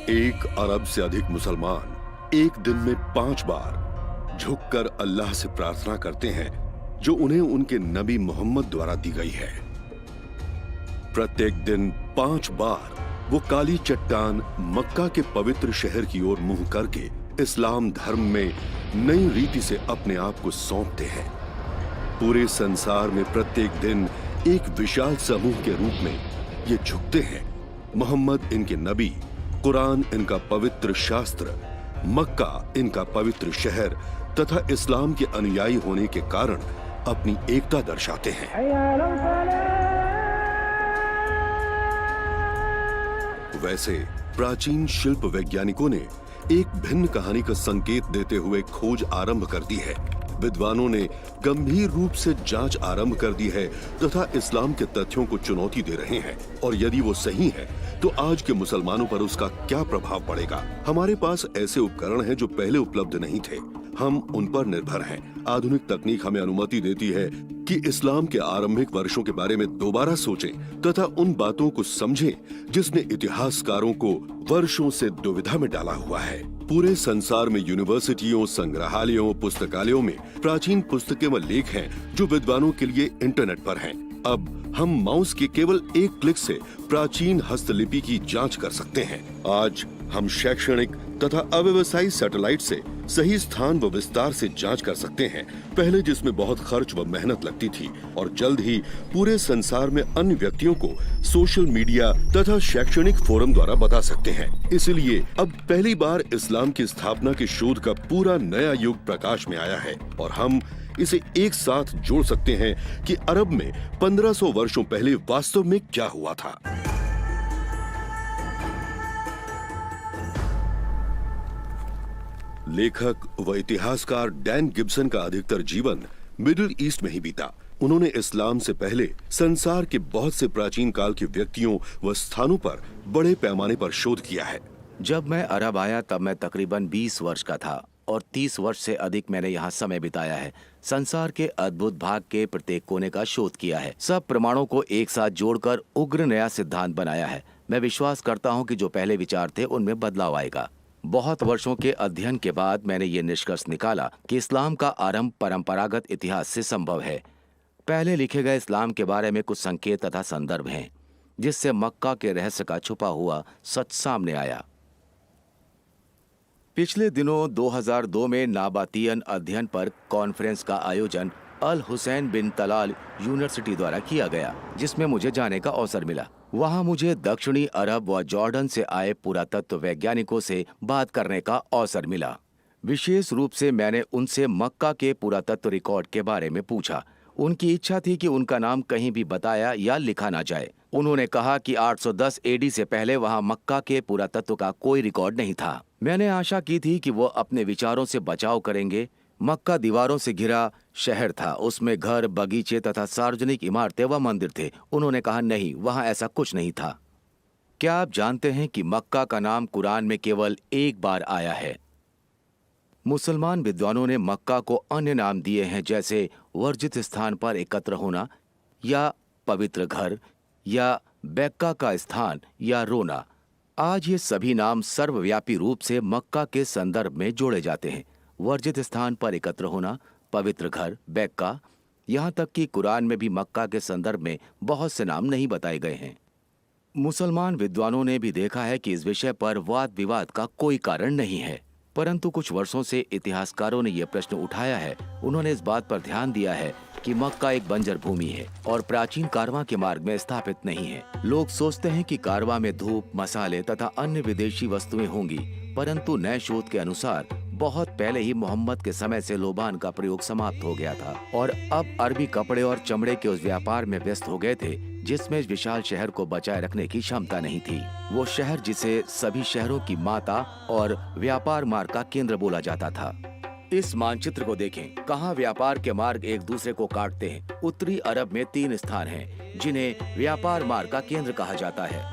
1 अरब से अधिक मुसलमान एक दिन में 5 बार झुककर अल्लाह से प्रार्थना करते हैं जो उन्हें उनके नबी मोहम्मद द्वारा दी गई है। प्रत्येक दिन 5 बार वो काली चट्टान मक्का के पवित्र शहर की ओर मुंह करके इस्लाम धर्म में नई रीति से अपने आप को सौंपते हैं। पूरे संसार में प्रत्येक दिन एक विशाल समूह के रूप में ये झुकते हैं। मोहम्मद इनके नबी, कुरान इनका पवित्र शास्त्र, मक्का इनका पवित्र शहर तथा इस्लाम के अनुयायी होने के कारण अपनी एकता दर्शाते हैं। वैसे प्राचीन शिल्प वैज्ञानिकों ने एक भिन्न कहानी का संकेत देते हुए खोज आरंभ कर दी है। विद्वानों ने गंभीर रूप से जांच आरंभ कर दी है तथा इस्लाम के तथ्यों को चुनौती दे रहे हैं, और यदि वो सही है तो आज के मुसलमानों पर उसका क्या प्रभाव पड़ेगा। हमारे पास ऐसे उपकरण हैं जो पहले उपलब्ध नहीं थे, हम उन पर निर्भर हैं। आधुनिक तकनीक हमें अनुमति देती है कि इस्लाम के आरंभिक वर्षों के बारे में दोबारा सोचें तथा उन बातों को समझें जिसने इतिहासकारों को वर्षों से दुविधा में डाला हुआ है। पूरे संसार में यूनिवर्सिटियों, संग्रहालयों, पुस्तकालयों में प्राचीन पुस्तकें व लेख हैं जो विद्वानों के लिए इंटरनेट पर हैं। अब हम माउस के केवल एक क्लिक से प्राचीन हस्तलिपि की जांच कर सकते हैं। आज हम शैक्षणिक तथा अव्यवसायी सैटेलाइट से सही स्थान व विस्तार से जांच कर सकते हैं, पहले जिसमें बहुत खर्च व मेहनत लगती थी, और जल्द ही पूरे संसार में अन्य व्यक्तियों को सोशल मीडिया तथा शैक्षणिक फोरम द्वारा बता सकते हैं। इसलिए अब पहली बार इस्लाम की स्थापना के शोध का पूरा नया युग प्रकाश में आया है और हम इसे एक साथ जोड़ सकते हैं कि अरब में 1500 वर्षों पहले वास्तव में क्या हुआ था। लेखक व इतिहासकार डैन गिब्सन का अधिकतर जीवन मिडिल ईस्ट में ही बीता। उन्होंने इस्लाम से पहले संसार के बहुत से प्राचीन काल के व्यक्तियों व स्थानों पर बड़े पैमाने पर शोध किया है। जब मैं अरब आया तब मैं तकरीबन 20 वर्ष का था और 30 वर्ष से अधिक मैंने यहाँ समय बिताया है। संसार के अद्भुत भाग के प्रत्येक कोने का शोध किया है। सब प्रमाणों को एक साथ जोड़कर उग्र नया सिद्धांत बनाया है। मैं विश्वास करता हूँ कि जो पहले विचार थे उनमें बदलाव आएगा। बहुत वर्षों के अध्ययन के बाद मैंने ये निष्कर्ष निकाला कि इस्लाम का आरंभ परंपरागत इतिहास से संभव है। पहले लिखे गए इस्लाम के बारे में कुछ संकेत तथा संदर्भ हैं, जिससे मक्का के रहस्य का छुपा हुआ सच सामने आया। पिछले दिनों 2002 में नाबातियन अध्ययन पर कॉन्फ्रेंस का आयोजन अल हुसैन बिन तलाल यूनिवर्सिटी द्वारा किया गया, जिसमें मुझे जाने का अवसर मिला। वहां मुझे दक्षिणी अरब व जॉर्डन से आए पुरातत्व वैज्ञानिकों से बात करने का अवसर मिला। विशेष रूप से मैंने उनसे मक्का के पुरातत्व रिकॉर्ड के बारे में पूछा। उनकी इच्छा थी कि उनका नाम कहीं भी बताया या लिखा ना जाए। उन्होंने कहा कि 810 एडी से पहले वहां मक्का के पुरातत्व का कोई रिकॉर्ड नहीं था। मैंने आशा की थी कि वो अपने विचारों से बचाव करेंगे। मक्का दीवारों से घिरा शहर था, उसमें घर, बगीचे तथा सार्वजनिक इमारतें व मंदिर थे। उन्होंने कहा नहीं, वहां ऐसा कुछ नहीं था। क्या आप जानते हैं कि मक्का का नाम कुरान में केवल एक बार आया है? मुसलमान विद्वानों ने मक्का को अन्य नाम दिए हैं, जैसे वर्जित स्थान पर एकत्र होना या पवित्र घर या बैक्का का स्थान या रोना। आज ये सभी नाम सर्वव्यापी रूप से मक्का के संदर्भ में जोड़े जाते हैं। वर्जित स्थान पर एकत्र होना, पवित्र घर, बैक्का, यहाँ तक कि कुरान में भी मक्का के संदर्भ में बहुत से नाम नहीं बताए गए हैं। मुसलमान विद्वानों ने भी देखा है कि इस विषय पर वाद विवाद का कोई कारण नहीं है, परंतु कुछ वर्षों से इतिहासकारों ने यह प्रश्न उठाया है। उन्होंने इस बात पर ध्यान दिया है कि मक्का एक बंजर भूमि है और प्राचीन कारवां के मार्ग में स्थापित नहीं है। लोग सोचते हैं कि कारवां में धूप, मसाले तथा अन्य विदेशी वस्तुएं होंगी, परंतु नए शोध के अनुसार बहुत पहले ही मोहम्मद के समय से लोबान का प्रयोग समाप्त हो गया था और अब अरबी कपड़े और चमड़े के उस व्यापार में व्यस्त हो गए थे जिसमें इस विशाल शहर को बचाए रखने की क्षमता नहीं थी। वो शहर जिसे सभी शहरों की माता और व्यापार मार्ग का केंद्र बोला जाता था। इस मानचित्र को देखें, कहाँ व्यापार के मार्ग एक दूसरे को काटते हैं। उत्तरी अरब में 3 स्थान हैं जिन्हें व्यापार मार्ग का केंद्र कहा जाता है।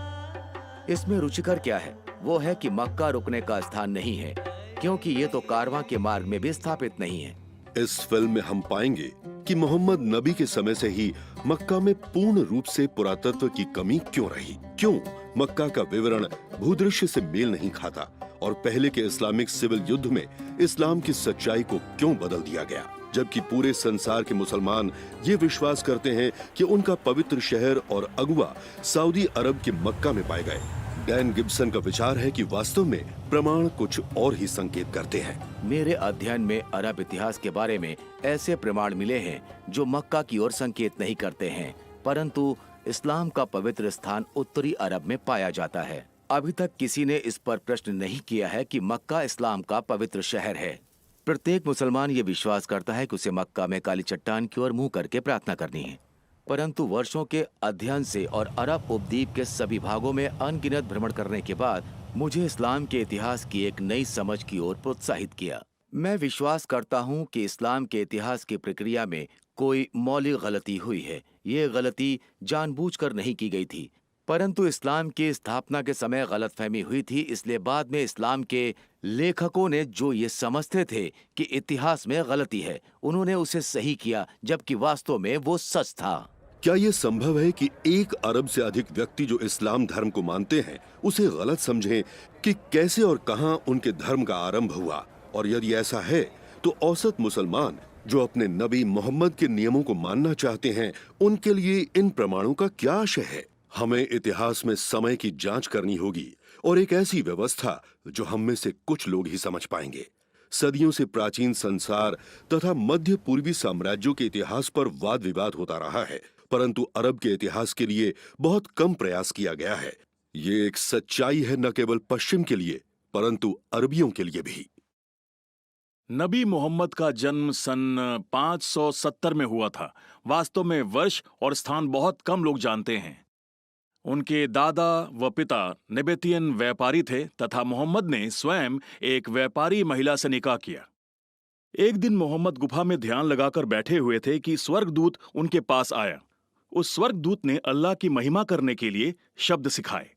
इसमें रुचिकर क्या है, वो है कि मक्का रुकने का स्थान नहीं है, क्योंकि ये तो कारवां के मार्ग में भी स्थापित नहीं है। इस फिल्म में हम पाएंगे कि मोहम्मद नबी के समय से ही मक्का में पूर्ण रूप से पुरातत्व की कमी क्यों रही, क्यों मक्का का विवरण भूदृश्य से मेल नहीं खाता और पहले के इस्लामिक सिविल युद्ध में इस्लाम की सच्चाई को क्यों बदल दिया गया, जबकि पूरे संसार के मुसलमान ये विश्वास करते हैं कि उनका पवित्र शहर और अगुवा सऊदी अरब के मक्का में पाए गए। डैन गिब्सन का विचार है कि वास्तव में प्रमाण कुछ और ही संकेत करते हैं। मेरे अध्ययन में अरब इतिहास के बारे में ऐसे प्रमाण मिले हैं जो मक्का की ओर संकेत नहीं करते हैं, परंतु इस्लाम का पवित्र स्थान उत्तरी अरब में पाया जाता है। अभी तक किसी ने इस पर प्रश्न नहीं किया है कि मक्का इस्लाम का पवित्र शहर है। प्रत्येक मुसलमान ये विश्वास करता है कि उसे मक्का में काली चट्टान की ओर मुंह करके प्रार्थना करनी है, परंतु वर्षों के अध्ययन से और अरब उपद्वीप के सभी भागों में अनगिनत भ्रमण करने के बाद मुझे इस्लाम के इतिहास की एक नई समझ की ओर प्रोत्साहित किया। मैं विश्वास करता हूं कि इस्लाम के इतिहास की प्रक्रिया में कोई मौलिक गलती हुई है। ये गलती जानबूझकर नहीं की गई थी, परंतु इस्लाम की स्थापना के समय गलतफहमी हुई थी। इसलिए बाद में इस्लाम के लेखकों ने जो ये समझते थे कि इतिहास में गलती है, उन्होंने उसे सही किया, जबकि वास्तव में वो सच था। क्या ये संभव है कि 1 अरब से अधिक व्यक्ति जो इस्लाम धर्म को मानते हैं उसे गलत समझें कि कैसे और कहां उनके धर्म का आरंभ हुआ? और यदि ऐसा है तो औसत मुसलमान जो अपने नबी मोहम्मद के नियमों को मानना चाहते हैं, उनके लिए इन प्रमाणों का क्या आशय है? हमें इतिहास में समय की जांच करनी होगी और एक ऐसी व्यवस्था जो हम में से कुछ लोग ही समझ पाएंगे। सदियों से प्राचीन संसार तथा मध्य पूर्वी साम्राज्यों के इतिहास पर वाद विवाद होता रहा है, परंतु अरब के इतिहास के लिए बहुत कम प्रयास किया गया है। ये एक सच्चाई है न केवल पश्चिम के लिए परंतु अरबियों के लिए भी। नबी मोहम्मद का जन्म सन 570 में हुआ था। वास्तव में वर्ष और स्थान बहुत कम लोग जानते हैं। उनके दादा व पिता नेबेतियन व्यापारी थे तथा मोहम्मद ने स्वयं एक व्यापारी महिला से निकाह किया। एक दिन मोहम्मद गुफा में ध्यान लगाकर बैठे हुए थे कि स्वर्गदूत उनके पास आया। उस स्वर्गदूत ने अल्लाह की महिमा करने के लिए शब्द सिखाए।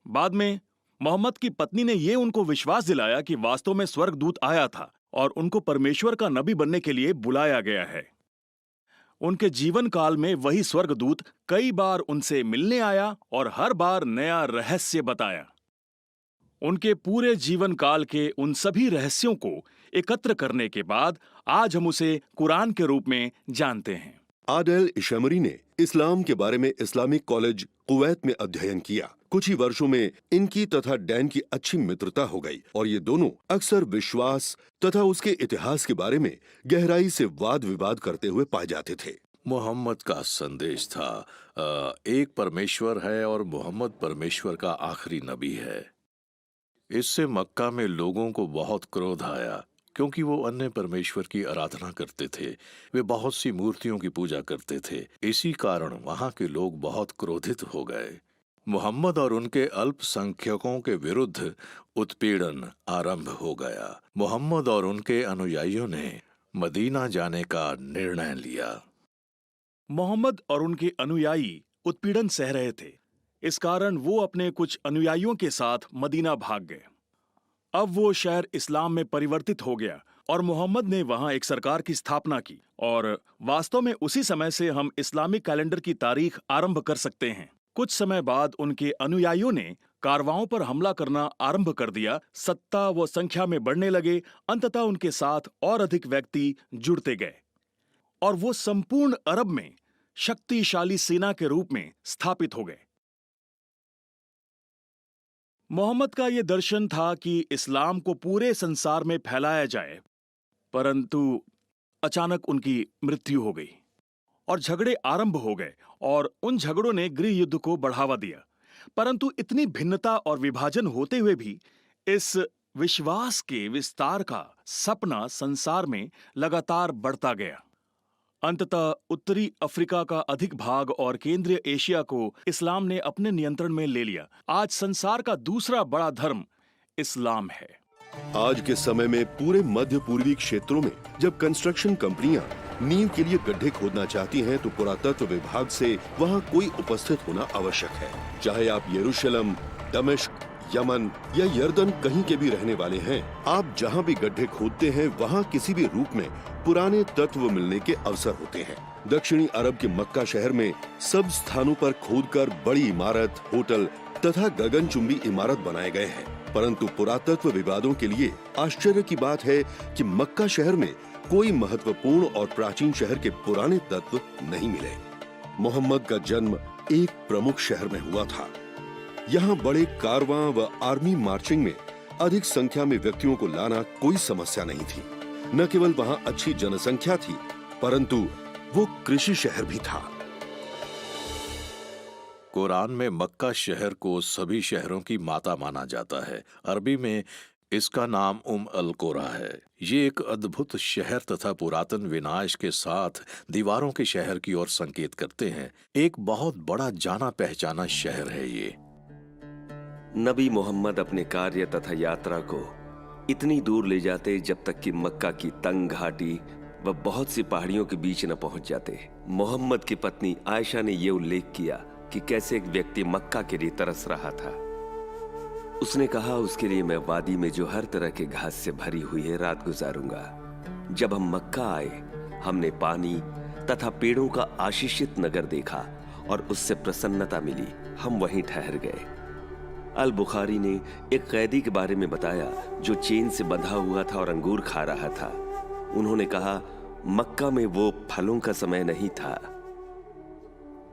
बाद में मोहम्मद की पत्नी ने ये उनको विश्वास दिलाया कि वास्तव में स्वर्गदूत आया था और उनको परमेश्वर का नबी बनने के लिए बुलाया गया है। उनके जीवन काल में वही स्वर्गदूत कई बार उनसे मिलने आया और हर बार नया रहस्य बताया। उनके पूरे जीवन काल के उन सभी रहस्यों को एकत्र करने के बाद आज हम उसे कुरान के रूप में जानते हैं। आदेल इशमरी ने इस्लाम के बारे में इस्लामिक कॉलेज कुवैत में अध्ययन किया। कुछ ही वर्षों में इनकी तथा डैन की अच्छी मित्रता हो गई और ये दोनों अक्सर विश्वास तथा उसके इतिहास के बारे में गहराई से वाद विवाद करते हुए पाए जाते थे। मोहम्मद का संदेश था एक परमेश्वर है और मोहम्मद परमेश्वर का आखिरी नबी है। इससे मक्का में लोगों को बहुत क्रोध आया क्योंकि वो अन्य परमेश्वर की आराधना करते थे। वे बहुत सी मूर्तियों की पूजा करते थे। इसी कारण वहां के लोग बहुत क्रोधित हो गए। मोहम्मद और उनके अल्पसंख्यकों के विरुद्ध उत्पीड़न आरंभ हो गया। मोहम्मद और उनके अनुयायियों ने मदीना जाने का निर्णय लिया। मोहम्मद और उनके अनुयायी उत्पीड़न सह रहे थे। इस कारण वो अपने कुछ अनुयायियों के साथ मदीना भाग गए। अब वो शहर इस्लाम में परिवर्तित हो गया और मोहम्मद ने वहां एक सरकार की स्थापना की और वास्तव में उसी समय से हम इस्लामिक कैलेंडर की तारीख आरंभ कर सकते हैं। कुछ समय बाद उनके अनुयायियों ने कारवाओं पर हमला करना आरंभ कर दिया। सत्ता व संख्या में बढ़ने लगे। अंततः उनके साथ और अधिक व्यक्ति जुड़ते गए और वो संपूर्ण अरब में शक्तिशाली सेना के रूप में स्थापित हो गए। मोहम्मद का यह दर्शन था कि इस्लाम को पूरे संसार में फैलाया जाए, परंतु अचानक उनकी मृत्यु हो गई और झगड़े आरंभ हो गए और उन झगड़ों ने गृह युद्ध को बढ़ावा दिया। परंतु इतनी भिन्नता और विभाजन होते हुए भी इस विश्वास के विस्तार का सपना संसार में लगातार बढ़ता गया। अंततः उत्तरी अफ्रीका का अधिक भाग और केंद्रीय एशिया को इस्लाम ने अपने नियंत्रण में ले लिया। आज संसार का दूसरा बड़ा धर्म इस्लाम है। आज के समय में पूरे मध्य पूर्वी क्षेत्रों में जब कंस्ट्रक्शन कंपनियां नींव के लिए गड्ढे खोदना चाहती हैं तो पुरातत्व विभाग से वहां कोई उपस्थित होना आवश्यक है। चाहे आप यरूशलेम, दमिश्क, यमन या यर्दन कहीं के भी रहने वाले हैं, आप जहां भी गड्ढे खोदते हैं वहां किसी भी रूप में पुराने तत्व मिलने के अवसर होते हैं। दक्षिणी अरब के मक्का शहर में सब स्थानों पर खोदकर बड़ी इमारत, होटल, तथा गगनचुंबी इमारत बनाए गए हैं, परंतु पुरातत्व विवादों के लिए आश्चर्य की बात है कि मक्का शहर में कोई महत्वपूर्ण और प्राचीन शहर के पुराने तत्व नहीं मिले। मोहम्मद का जन्म एक प्रमुख शहर में हुआ था। यहाँ बड़े कारवां व आर्मी मार्चिंग में अधिक संख्या में व्यक्तियों को लाना कोई समस्या नहीं थी। न केवल वहाँ अच्छी जनसंख्या थी, परंतु वो कृषि शहर भी था। कुरान में मक्का शहर को सभी शहरों की माता माना जाता है। अरबी में इसका नाम अल कुरा है। ये एक अद्भुत शहर तथा पुरातन विनाश के साथ दीवारों के शहर की ओर संकेत करते हैं। एक बहुत बड़ा जाना पहचाना शहर है ये। नबी मोहम्मद अपने कार्य तथा यात्रा को इतनी दूर ले जाते जब तक कि मक्का की तंग घाटी व बहुत सी पहाड़ियों के बीच न पहुंच जाते। मोहम्मद की पत्नी आयशा ने यह उल्लेख किया कि कैसे एक व्यक्ति मक्का के लिए तरस रहा था। उसने कहा, उसके लिए मैं वादी में जो हर तरह के घास से भरी हुई है रात गुजारूंगा। जब हम मक्का आए, हमने पानी तथा पेड़ों का आशीषित नगर देखा और उससे प्रसन्नता मिली। हम वहीं ठहर गए। अल बुखारी ने एक कैदी के बारे में बताया जो चेन से बंधा हुआ था और अंगूर खा रहा था। उन्होंने कहा, मक्का में वो फलों का समय नहीं था।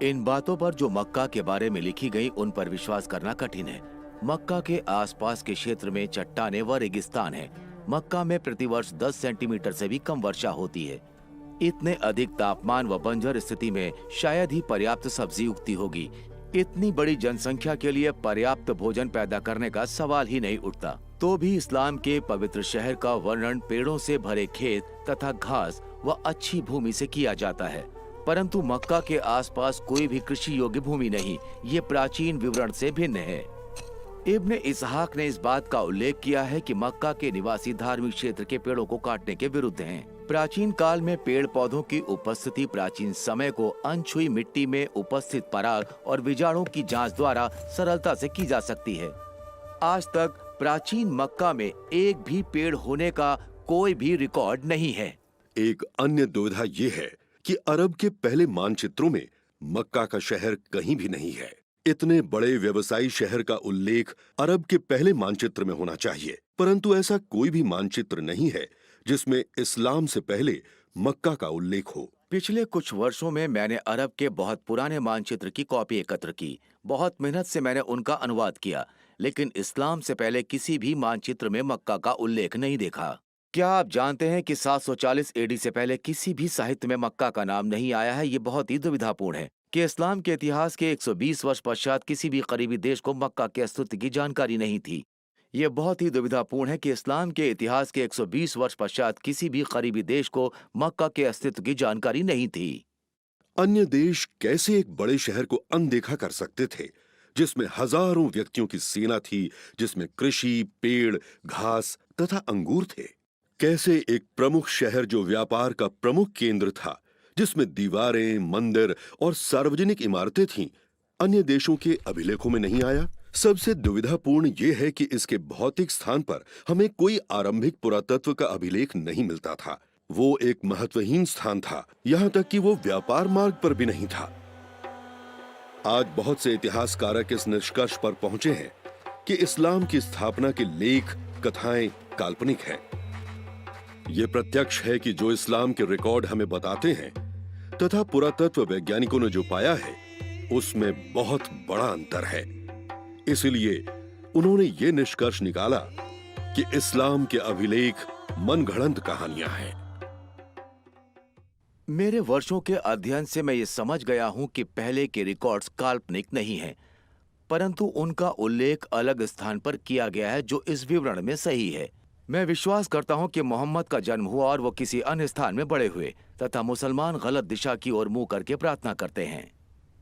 इन बातों पर जो मक्का के बारे में लिखी गई उन पर विश्वास करना कठिन है। मक्का के आसपास के क्षेत्र में चट्टानें व रेगिस्तान है। मक्का में प्रतिवर्ष 10 सेंटीमीटर से भी कम वर्षा होती है। इतने अधिक तापमान व बंजर स्थिति में शायद ही पर्याप्त सब्जी उगती होगी। इतनी बड़ी जनसंख्या के लिए पर्याप्त भोजन पैदा करने का सवाल ही नहीं उठता। तो भी इस्लाम के पवित्र शहर का वर्णन पेड़ों से भरे खेत तथा घास व अच्छी भूमि से किया जाता है, परंतु मक्का के आसपास कोई भी कृषि योग्य भूमि नहीं। ये प्राचीन विवरण से भिन्न है। इब्ने इसहाक ने इस बात का उल्लेख किया है कि मक्का के निवासी धार्मिक क्षेत्र के पेड़ों को काटने के विरुद्ध हैं। प्राचीन काल में पेड़ पौधों की उपस्थिति प्राचीन समय को अनछुई मिट्टी में उपस्थित पराग और बीजाणुओं की जांच द्वारा सरलता से की जा सकती है। आज तक प्राचीन मक्का में एक भी पेड़ होने का कोई भी रिकॉर्ड नहीं है। एक अन्य दुविधा ये है कि अरब के पहले मानचित्रों में मक्का का शहर कहीं भी नहीं है। इतने बड़े व्यवसायी शहर का उल्लेख अरब के पहले मानचित्र में होना चाहिए, परंतु ऐसा कोई भी मानचित्र नहीं है जिसमें इस्लाम से पहले मक्का का उल्लेख हो। पिछले कुछ वर्षों में मैंने अरब के बहुत पुराने मानचित्र की कॉपी एकत्र की। बहुत मेहनत से मैंने उनका अनुवाद किया, लेकिन इस्लाम से पहले किसी भी मानचित्र में मक्का का उल्लेख नहीं देखा। क्या आप जानते हैं कि 740 एडी से पहले किसी भी साहित्य में मक्का का नाम नहीं आया है? ये बहुत ही दुविधापूर्ण है कि इस्लाम के इतिहास के 120 वर्ष पश्चात किसी भी करीबी देश को मक्का के अस्तित्व की जानकारी नहीं थी। ये बहुत ही दुविधापूर्ण है कि इस्लाम के इतिहास के 120 वर्ष पश्चात किसी भी करीबी देश को मक्का के अस्तित्व की जानकारी नहीं थी। अन्य देश कैसे एक बड़े शहर को अनदेखा कर सकते थे जिसमें हजारों व्यक्तियों की सेना थी, जिसमें कृषि, पेड़, घास तथा अंगूर थे? कैसे एक प्रमुख शहर जो व्यापार का प्रमुख केंद्र था, जिसमें दीवारें, मंदिर और सार्वजनिक इमारतें थीं, अन्य देशों के अभिलेखों में नहीं आया? सबसे दुविधापूर्ण यह है कि इसके भौतिक स्थान पर हमें कोई आरंभिक पुरातत्व का अभिलेख नहीं मिलता था। वो एक महत्वहीन स्थान था, यहाँ तक कि वो व्यापार मार्ग पर भी नहीं था। आज बहुत से इतिहासकारक इस निष्कर्ष पर पहुंचे हैं कि इस्लाम की स्थापना के लेख, कथाएं काल्पनिक हैं। ये प्रत्यक्ष है कि जो इस्लाम के रिकॉर्ड हमें बताते हैं तथा पुरातत्व वैज्ञानिकों ने जो पाया है, उसमें बहुत बड़ा अंतर है। इसलिए उन्होंने ये निष्कर्ष निकाला कि इस्लाम के अभिलेख मनगढ़ंत कहानियां हैं। मेरे वर्षों के अध्ययन से मैं ये समझ गया हूं कि पहले के रिकॉर्ड्स काल्पनिक नहीं हैं, परंतु उनका उल्लेख अलग स्थान पर किया गया है जो इस विवरण में सही है। मैं विश्वास करता हूं कि मोहम्मद का जन्म हुआ और वो किसी अन्य स्थान में बड़े हुए तथा मुसलमान गलत दिशा की ओर मुंह करके प्रार्थना करते हैं।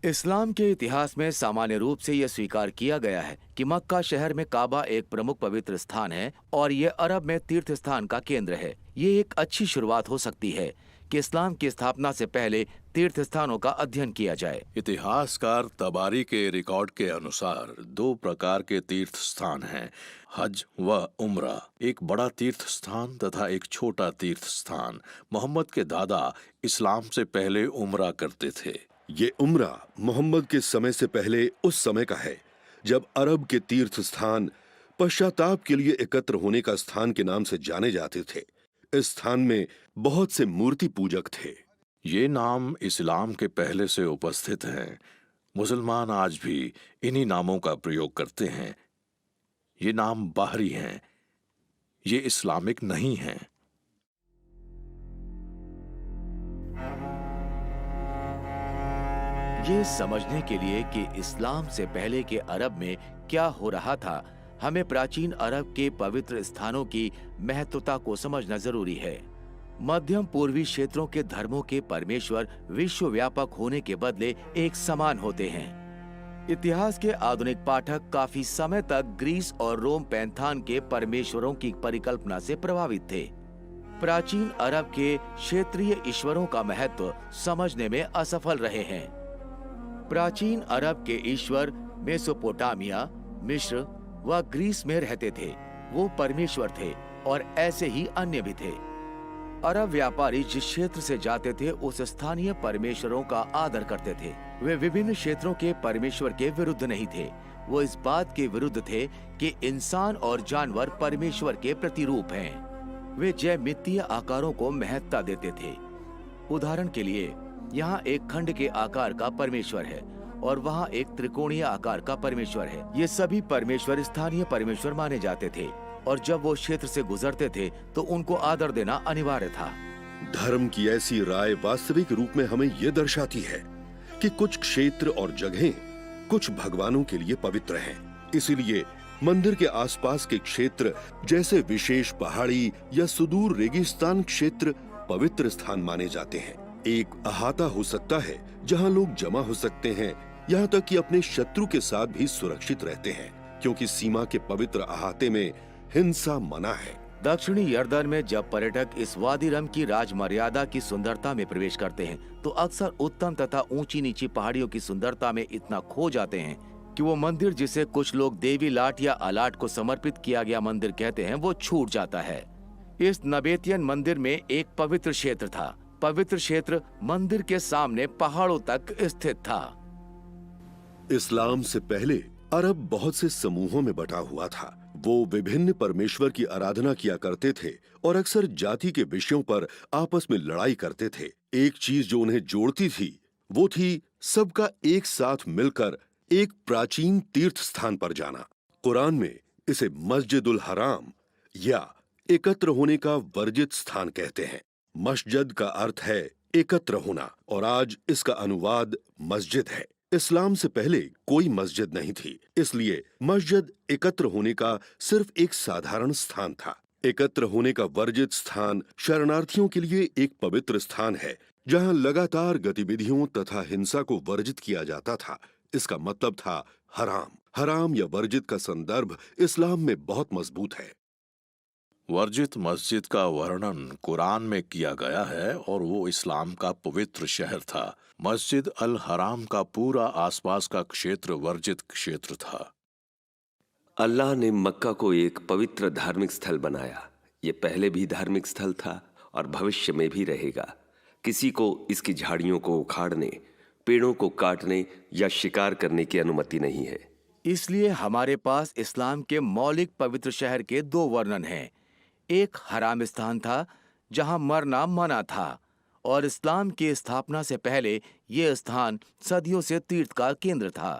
इस्लाम के इतिहास में सामान्य रूप से यह स्वीकार किया गया है कि मक्का शहर में काबा एक प्रमुख पवित्र स्थान है और ये अरब में तीर्थ स्थान का केंद्र है। ये एक अच्छी शुरुआत हो सकती है कि इस्लाम की स्थापना से पहले तीर्थ स्थानों का अध्ययन किया जाए। इतिहासकार तबारी के रिकॉर्ड के अनुसार 2 प्रकार के तीर्थ स्थान हैं, हज व उम्रा। एक बड़ा तीर्थ स्थान तथा एक छोटा तीर्थ स्थान। मोहम्मद के दादा इस्लाम से पहले उम्रा करते थे। ये उम्रा मोहम्मद के समय से पहले उस समय का है जब अरब के तीर्थ स्थान पश्चाताप के लिए एकत्र होने का स्थान के नाम से जाने जाते थे, इस स्थान में बहुत से मूर्ति पूजक थे। ये नाम इस्लाम के पहले से उपस्थित हैं। मुसलमान आज भी इन्हीं नामों का प्रयोग करते हैं। ये नाम बाहरी हैं, ये इस्लामिक नहीं हैं। ये समझने के लिए कि इस्लाम से पहले के अरब में क्या हो रहा था, हमें प्राचीन अरब के पवित्र स्थानों की महत्वता को समझना जरूरी है। मध्यम पूर्वी क्षेत्रों के धर्मों के परमेश्वर विश्वव्यापक होने के बदले एक समान होते हैं। इतिहास के आधुनिक पाठक काफी समय तक ग्रीस और रोम पैंथान के परमेश्वरों की परिकल्पना से प्रभावित थे। प्राचीन अरब के क्षेत्रीय ईश्वरों का महत्व समझने में असफल रहे हैं। प्राचीन अरब के ईश्वर मेसोपोटामिया, मिस्र व ग्रीस में रहते थे। वो परमेश्वर थे और ऐसे ही अन्य भी थे। अरब व्यापारी जिस क्षेत्र से जाते थे उस स्थानीय परमेश्वरों का आदर करते थे। वे विभिन्न क्षेत्रों के परमेश्वर के विरुद्ध नहीं थे। वो इस बात के विरुद्ध थे कि इंसान और जानवर परमेश्वर के प्रतिरूप हैं। वे ज्यामितीय आकारों को महत्ता देते थे। उदाहरण के लिए, यहाँ एक खंड के आकार का परमेश्वर है और वहाँ एक त्रिकोणीय आकार का परमेश्वर है। ये सभी परमेश्वर स्थानीय परमेश्वर माने जाते थे और जब वो क्षेत्र से गुजरते थे तो उनको आदर देना अनिवार्य था। धर्म की ऐसी राय वास्तविक रूप में हमें यह दर्शाती है कि कुछ क्षेत्र और जगहें कुछ भगवानों के लिए पवित्र हैं। इसीलिए मंदिर के आसपास के क्षेत्र जैसे विशेष पहाड़ी या सुदूर रेगिस्तान क्षेत्र पवित्र स्थान माने जाते हैं। एक अहाता हो सकता है जहां लोग जमा हो सकते हैं, यहाँ तक कि अपने शत्रु के साथ भी सुरक्षित रहते हैं, क्योंकि सीमा के पवित्र अहाते में हिंसा मना है। दक्षिणी यर्दन में जब पर्यटक इस वादी रम की राजमर्यादा की सुंदरता में प्रवेश करते हैं तो अक्सर उत्तम तथा ऊंची नीची पहाड़ियों की सुंदरता में इतना खो जाते हैं कि वो मंदिर, जिसे कुछ लोग देवी लाट या अलाट को समर्पित किया गया मंदिर कहते हैं, वो छूट जाता है। इस नबेतियन मंदिर में एक पवित्र क्षेत्र था। पवित्र क्षेत्र मंदिर के सामने पहाड़ों तक स्थित था। इस्लाम से पहले अरब बहुत से समूहों में बटा हुआ था। वो विभिन्न परमेश्वर की आराधना किया करते थे और अक्सर जाति के विषयों पर आपस में लड़ाई करते थे। एक चीज जो उन्हें जोड़ती थी वो थी सबका एक साथ मिलकर एक प्राचीन तीर्थ स्थान पर जाना। कुरान में इसे मस्जिदुल हराम या एकत्र होने का वर्जित स्थान कहते हैं। मस्जिद का अर्थ है एकत्र होना और आज इसका अनुवाद मस्जिद है। इस्लाम से पहले कोई मस्जिद नहीं थी, इसलिए मस्जिद एकत्र होने का सिर्फ एक साधारण स्थान था। एकत्र होने का वर्जित स्थान शरणार्थियों के लिए एक पवित्र स्थान है जहां लगातार गतिविधियों तथा हिंसा को वर्जित किया जाता था। इसका मतलब था हराम। हराम या वर्जित का संदर्भ इस्लाम में बहुत मजबूत है। वर्जित मस्जिद का वर्णन कुरान में किया गया है और वो इस्लाम का पवित्र शहर था। मस्जिद अल हराम का पूरा आसपास का क्षेत्र वर्जित क्षेत्र था। अल्लाह ने मक्का को एक पवित्र धार्मिक स्थल बनाया। ये पहले भी धार्मिक स्थल था और भविष्य में भी रहेगा। किसी को इसकी झाड़ियों को उखाड़ने, पेड़ों को काटने या शिकार करने की अनुमति नहीं है। इसलिए हमारे पास इस्लाम के मौलिक पवित्र शहर के दो वर्णन हैं। एक हराम स्थान था जहां मरना मना था और इस्लाम की स्थापना से पहले ये स्थान सदियों से तीर्थ का केंद्र था।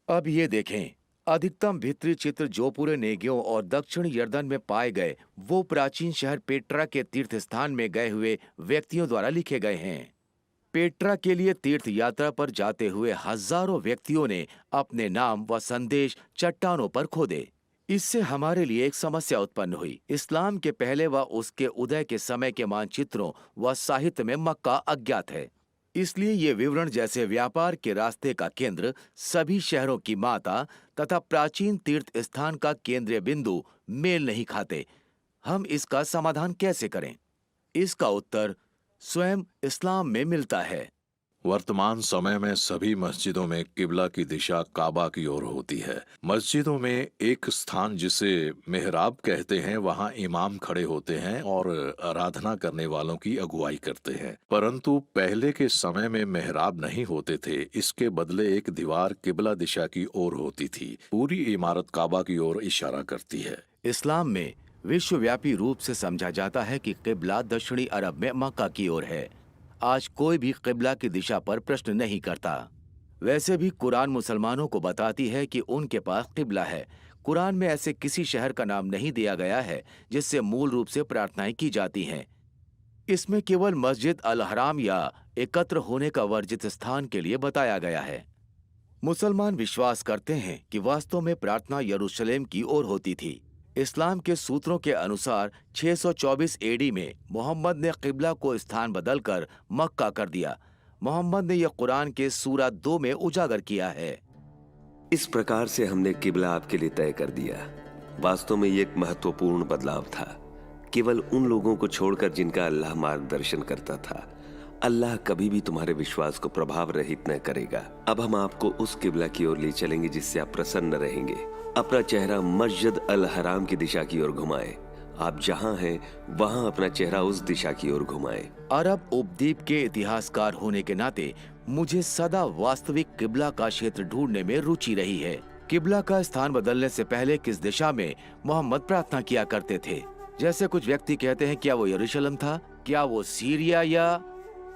अब ये देखें, अधिकतम भित्ति चित्र जो पूरे नेगियों और दक्षिण यर्दन में पाए गए वो प्राचीन शहर पेट्रा के तीर्थ स्थान में गए हुए व्यक्तियों द्वारा लिखे गए हैं। पेट्रा के लिए तीर्थ यात्रा पर जाते हुए हजारों व्यक्तियों ने अपने नाम व संदेश चट्टानों पर खोदे। इससे हमारे लिए एक समस्या उत्पन्न हुई। इस्लाम के पहले व उसके उदय के समय के मानचित्रों व साहित्य में मक्का अज्ञात है। इसलिए ये विवरण जैसे व्यापार के रास्ते का केंद्र, सभी शहरों की माता तथा प्राचीन तीर्थ स्थान का केंद्रीय बिंदु मेल नहीं खाते। हम इसका समाधान कैसे करें? इसका उत्तर स्वयं इस्लाम में मिलता है। वर्तमान समय में सभी मस्जिदों में किबला की दिशा काबा की ओर होती है। मस्जिदों में एक स्थान जिसे मेहराब कहते हैं, वहां इमाम खड़े होते हैं और आराधना करने वालों की अगुवाई करते हैं। परंतु पहले के समय में मेहराब नहीं होते थे, इसके बदले एक दीवार किबला दिशा की ओर होती थी। पूरी इमारत काबा की ओर इशारा करती है। इस्लाम में विश्वव्यापी रूप से समझा जाता है कि किबला दक्षिणी अरब में मक्का की ओर है। आज कोई भी किबला की दिशा पर प्रश्न नहीं करता। वैसे भी कुरान मुसलमानों को बताती है कि उनके पास किबला है। कुरान में ऐसे किसी शहर का नाम नहीं दिया गया है जिससे मूल रूप से प्रार्थनाएं की जाती हैं। इसमें केवल मस्जिद अल हराम या एकत्र होने का वर्जित स्थान के लिए बताया गया है। मुसलमान विश्वास करते हैं कि वास्तव में प्रार्थना यरूशलेम की ओर होती थी। इस्लाम के सूत्रों के अनुसार 624 एडी में मोहम्मद ने किबला को स्थान बदलकर मक्का कर दिया। मोहम्मद ने यह कुरान के सूरा 2 में उजागर किया है। इस प्रकार से हमने किबला आपके लिए तय कर दिया। वास्तव में ये एक महत्वपूर्ण बदलाव था, केवल उन लोगों को छोड़कर जिनका अल्लाह मार्गदर्शन करता था। अल्लाह कभी भी तुम्हारे विश्वास को प्रभाव रहित न करेगा। अब हम आपको उस किबला की ओर ले चलेंगे जिससे आप प्रसन्न रहेंगे। अपना चेहरा मस्जिद अल हराम की दिशा की ओर घुमाएं। आप जहां हैं वहां अपना चेहरा उस दिशा की ओर घुमाएं। अरब उपद्वीप के इतिहासकार होने के नाते मुझे सदा वास्तविक किबला का क्षेत्र ढूंढने में रुचि रही है। किबला का स्थान बदलने से पहले किस दिशा में मोहम्मद प्रार्थना किया करते थे? जैसे कुछ व्यक्ति कहते हैं, क्या वो यरूशलेम था? क्या वो सीरिया या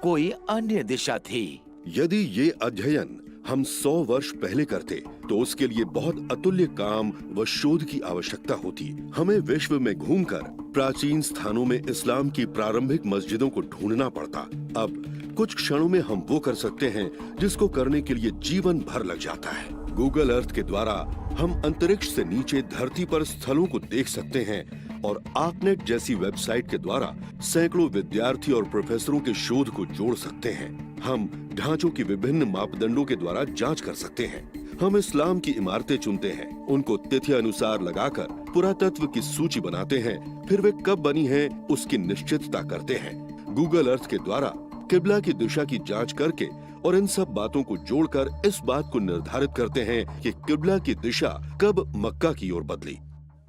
कोई अन्य दिशा थी? यदि ये अध्ययन हम 100 वर्ष पहले करते तो उसके लिए बहुत अतुल्य काम व शोध की आवश्यकता होती। हमें विश्व में घूमकर प्राचीन स्थानों में इस्लाम की प्रारंभिक मस्जिदों को ढूंढना पड़ता। अब कुछ क्षणों में हम वो कर सकते हैं जिसको करने के लिए जीवन भर लग जाता है। गूगल अर्थ के द्वारा हम अंतरिक्ष से नीचे धरती पर स्थलों को देख सकते हैं और आर्कनेट जैसी वेबसाइट के द्वारा सैकड़ों विद्यार्थी और प्रोफेसरों के शोध को जोड़ सकते हैं। हम ढांचों की विभिन्न मापदंडों के द्वारा जांच कर सकते हैं। हम इस्लाम की इमारतें चुनते हैं, उनको तिथि अनुसार लगाकर पुरातत्व की सूची बनाते हैं, फिर वे कब बनी हैं उसकी निश्चितता करते हैं। गूगल अर्थ के द्वारा किबला की दिशा की जांच करके और इन सब बातों को जोड़कर इस बात को निर्धारित करते हैं कि किबला की दिशा कब मक्का की ओर बदली।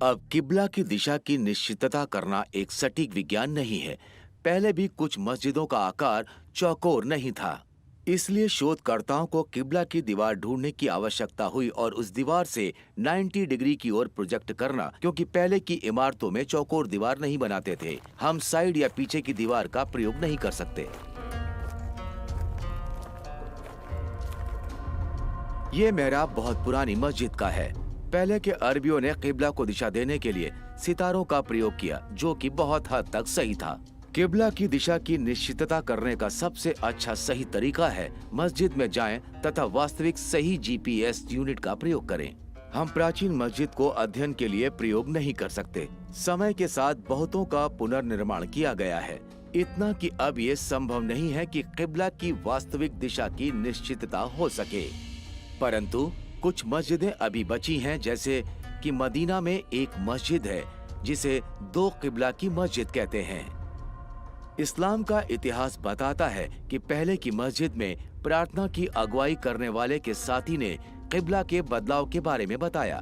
अब किबला की दिशा की निश्चितता करना एक सटीक विज्ञान नहीं है। पहले भी कुछ मस्जिदों का आकार चौकोर नहीं था, इसलिए शोधकर्ताओं को किबला की दीवार ढूंढने की आवश्यकता हुई और उस दीवार से 90 डिग्री की ओर प्रोजेक्ट करना, क्योंकि पहले की इमारतों में चौकोर दीवार नहीं बनाते थे। हम साइड या पीछे की दीवार का प्रयोग नहीं कर सकते। ये मेहराब बहुत पुरानी मस्जिद का है। पहले के अरबियों ने किबला को दिशा देने के लिए सितारों का प्रयोग किया, जो कि बहुत हद तक सही था। किबला की दिशा की निश्चितता करने का सबसे अच्छा सही तरीका है मस्जिद में जाएं तथा वास्तविक सही जीपीएस यूनिट का प्रयोग करें। हम प्राचीन मस्जिद को अध्ययन के लिए प्रयोग नहीं कर सकते। समय के साथ बहुतों का पुनर्निर्माण किया गया है, इतना कि अब ये संभव नहीं है कि किबला की वास्तविक दिशा की निश्चितता हो सके। परंतु कुछ मस्जिदें अभी बची हैं, जैसे कि मदीना में एक मस्जिद है जिसे 2 किबला की मस्जिद कहते हैं। इस्लाम का इतिहास बताता है कि पहले की मस्जिद में प्रार्थना की अगुवाई करने वाले के साथी ने किबला के बदलाव के बारे में बताया,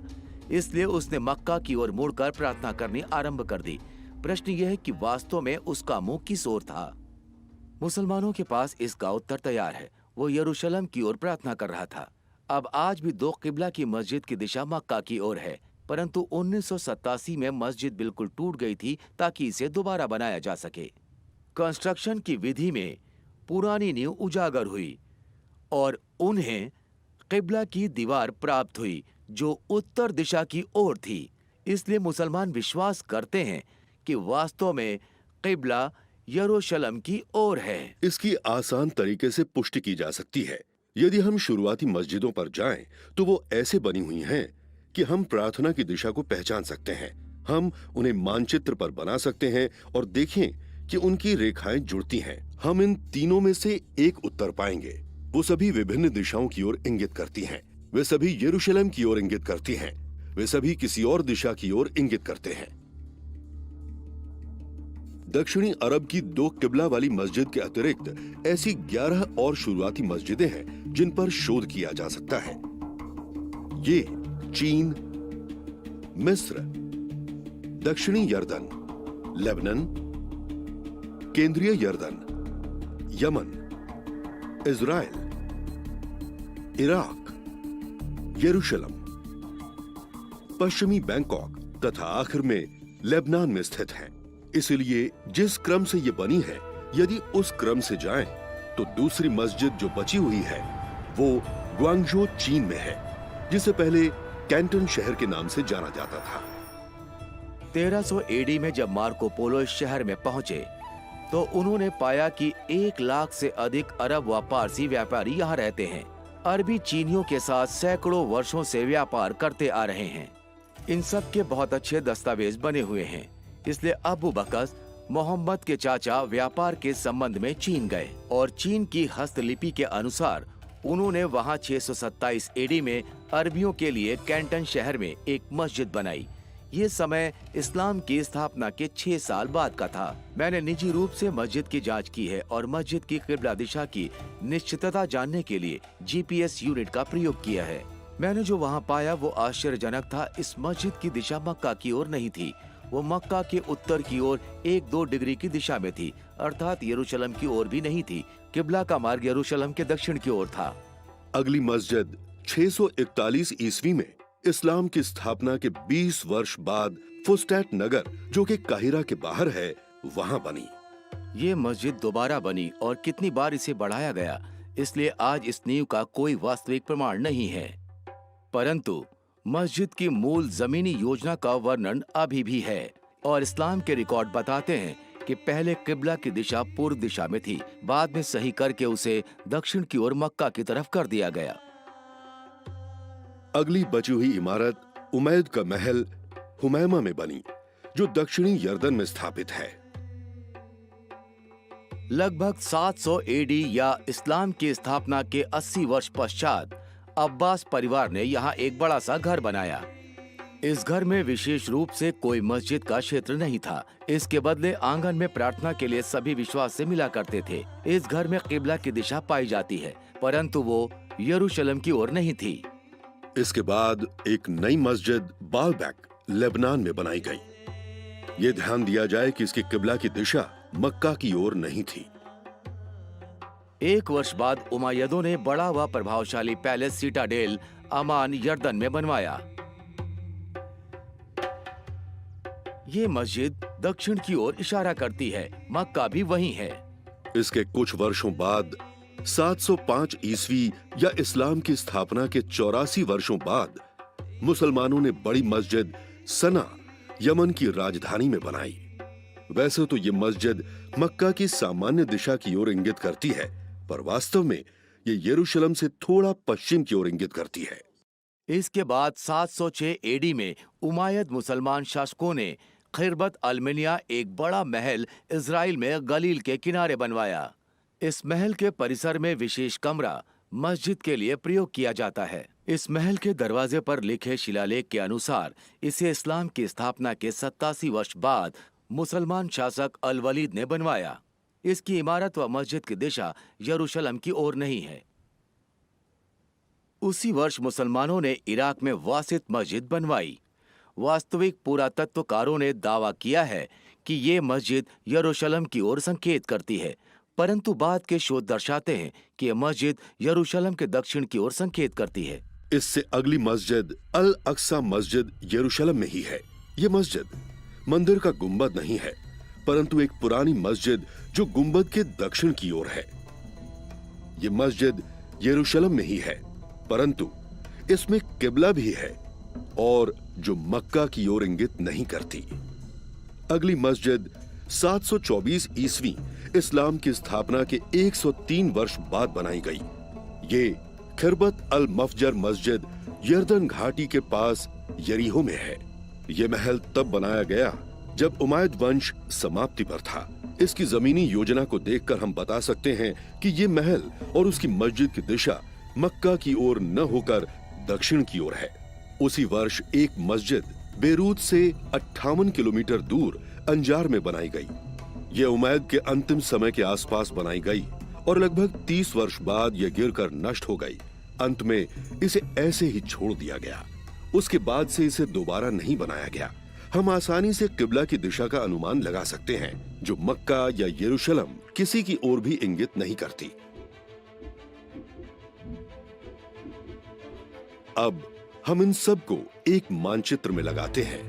इसलिए उसने मक्का की ओर मुड़कर प्रार्थना करनी आरंभ कर दी। प्रश्न यह है कि वास्तव में उसका मुंह किस ओर था? मुसलमानों के पास इसका उत्तर तैयार है। वो यरूशलेम की ओर प्रार्थना कर रहा था। अब आज भी 2 किबला की मस्जिद की दिशा मक्का की ओर है, परंतु 1987 में मस्जिद बिल्कुल टूट गई थी ताकि इसे दोबारा बनाया जा सके। कंस्ट्रक्शन की विधि में पुरानी नींव उजागर हुई और उन्हें किबला की दीवार प्राप्त हुई जो उत्तर दिशा की ओर थी। इसलिए मुसलमान विश्वास करते हैं कि वास्तव में किबला यरूशलेम की ओर है। इसकी आसान तरीके से पुष्टि की जा सकती है। यदि हम शुरुआती मस्जिदों पर जाएं, तो वो ऐसे बनी हुई हैं कि हम प्रार्थना की दिशा को पहचान सकते हैं। हम उन्हें मानचित्र पर बना सकते हैं और देखें कि उनकी रेखाएं जुड़ती हैं। हम इन तीनों में से एक उत्तर पाएंगे। वो सभी विभिन्न दिशाओं की ओर इंगित करती हैं। वे सभी यरूशलेम की ओर इंगित करती हैं। वे सभी किसी और दिशा की ओर इंगित करते हैं। दक्षिणी अरब की 2 किबला वाली मस्जिद के अतिरिक्त ऐसी 11 और शुरुआती मस्जिदें हैं जिन पर शोध किया जा सकता है। ये चीन, मिस्र, दक्षिणी यर्दन, लेबनान, केंद्रीय यर्दन, यमन, इजराइल, इराक, यरूशलेम, पश्चिमी बैंकॉक तथा आखिर में लेबनान में स्थित हैं। इसलिए जिस क्रम से ये बनी है, यदि उस क्रम से जाएं, तो दूसरी मस्जिद जो बची हुई है वो ग्वांगझो चीन में है, जिसे पहले कैंटन शहर के नाम से जाना जाता था। 1300 एडी में जब मार्को पोलो इस शहर में पहुंचे तो उन्होंने पाया कि 1 लाख से अधिक अरब व पारसी व्यापारी यहाँ रहते हैं। अरबी चीनियों के साथ सैकड़ों वर्षों से व्यापार करते आ रहे हैं। इन सब के बहुत अच्छे दस्तावेज बने हुए हैं। इसलिए अबू बकर मोहम्मद के चाचा व्यापार के संबंध में चीन गए और चीन की हस्तलिपि के अनुसार उन्होंने वहां 627 एडी में अरबियों के लिए कैंटन शहर में एक मस्जिद बनाई। ये समय इस्लाम की स्थापना के 6 साल बाद का था। मैंने निजी रूप से मस्जिद की जांच की है और मस्जिद की किबला दिशा की निश्चितता जानने के लिए GPS यूनिट का प्रयोग किया है। मैंने जो वहाँ पाया वो आश्चर्यजनक था। इस मस्जिद की दिशा मक्का की ओर नहीं थी, वो मक्का के उत्तर की ओर 1-2 डिग्री की दिशा में थी, अर्थात यरूशलेम की ओर भी नहीं थी। किबला का मार्ग यरूशलेम के दक्षिण की ओर था। अगली मस्जिद 641 ईस्वी में इस्लाम की स्थापना के 20 वर्ष बाद फुस्टैट नगर, जो कि काहिरा के बाहर है, वहां बनी। ये मस्जिद दोबारा बनी और कितनी बार इसे बढ़ाया गया, इसलिए आज इस नींव का कोई वास्तविक प्रमाण नहीं है। परंतु मस्जिद की मूल जमीनी योजना का वर्णन अभी भी है और इस्लाम के रिकॉर्ड बताते हैं कि पहले किबला की दिशा पूर्व दिशा में थी, बाद में सही करके उसे दक्षिण की ओर मक्का की तरफ कर दिया गया। अगली बची हुई इमारत उमैद का महल हुमैमा में बनी, जो दक्षिणी यर्दन में स्थापित है। लगभग 700 एडी या इस्लाम की स्थापना के 80 वर्ष पश्चात अब्बास परिवार ने यहाँ एक बड़ा सा घर बनाया। इस घर में विशेष रूप से कोई मस्जिद का क्षेत्र नहीं था। इसके बदले आंगन में प्रार्थना के लिए सभी विश्वास से मिला करते थे। इस घर में किबला की दिशा पाई जाती है, परंतु वो यरूशलेम की ओर नहीं थी। इसके बाद एक नई मस्जिद बालबैक लेबनान में बनाई गई। ये ध्यान दिया जाए कि इसकी किबला की दिशा मक्का की ओर नहीं थी। 1 वर्ष बाद उमायदों ने बड़ा व प्रभावशाली पैलेस सीटाडेल अमान यर्दन में बनवाया। ये मस्जिद दक्षिण की ओर इशारा करती है, मक्का भी वहीं है। इसके कुछ वर्षों बाद 705 ईस्वी या इस्लाम की स्थापना के 84 वर्षों बाद मुसलमानों ने बड़ी मस्जिद सना यमन की राजधानी में बनाई। वैसे तो ये मस्जिद मक्का की सामान्य दिशा की ओर इंगित करती है, पर वास्तव में ये यरूशलेम से थोड़ा पश्चिम की ओर इंगित करती है। इसके बाद 706 एडी में उमायद मुसलमान शासकों ने खिरबत अलमिनिया एक बड़ा महल इजराइल में गलील के किनारे बनवाया। इस महल के परिसर में विशेष कमरा मस्जिद के लिए प्रयोग किया जाता है। इस महल के दरवाजे पर लिखे शिलालेख के अनुसार इसे इस्लाम की स्थापना के 87 वर्ष बाद मुसलमान शासक अल वलीद ने बनवाया। इसकी इमारत व मस्जिद की दिशा यरूशलेम की ओर नहीं है। उसी वर्ष मुसलमानों ने इराक में वासित मस्जिद बनवाई। वास्तविक पुरातत्वकारों ने दावा किया है कि ये मस्जिद यरूशलेम की ओर संकेत करती है, परंतु बाद के शोध दर्शाते हैं कि यह मस्जिद यरूशलेम के दक्षिण की ओर संकेत करती है। इससे अगली मस्जिद अल अक्सा मस्जिद यरूशलेम में ही है। ये मस्जिद मंदिर का गुंबद नहीं है, परंतु एक पुरानी मस्जिद जो गुंबद के दक्षिण की ओर है। ये मस्जिद यरूशलेम में ही है, परंतु इसमें किबला भी है और जो मक्का की ओर इंगित नहीं करती। अगली मस्जिद 724 ईस्वी इस्लाम की स्थापना के 103 वर्ष बाद बनाई गई। ये खिरबत अल मफजर मस्जिद यर्दन घाटी के पास यरीहो में है। ये महल तब बनाया गया जब उमायद वंश समाप्ति पर था। इसकी जमीनी योजना को देखकर हम बता सकते हैं कि ये महल और उसकी मस्जिद की दिशा मक्का की ओर न होकर दक्षिण की ओर है। उसी वर्ष एक मस्जिद बेरूत से 58 किलोमीटर दूर अंजार में बनाई गई। ये उमैद के अंतिम समय के आसपास बनाई गई और लगभग 30 वर्ष बाद यह गिरकर नष्ट हो गई। अंत में इसे ऐसे ही छोड़ दिया गया। उसके बाद से इसे दोबारा नहीं बनाया गया। हम आसानी से किबला की दिशा का अनुमान लगा सकते हैं, जो मक्का या यरूशलेम किसी की ओर भी इंगित नहीं करती। अब हम इन सब को एक मानचित्र में लगाते हैं।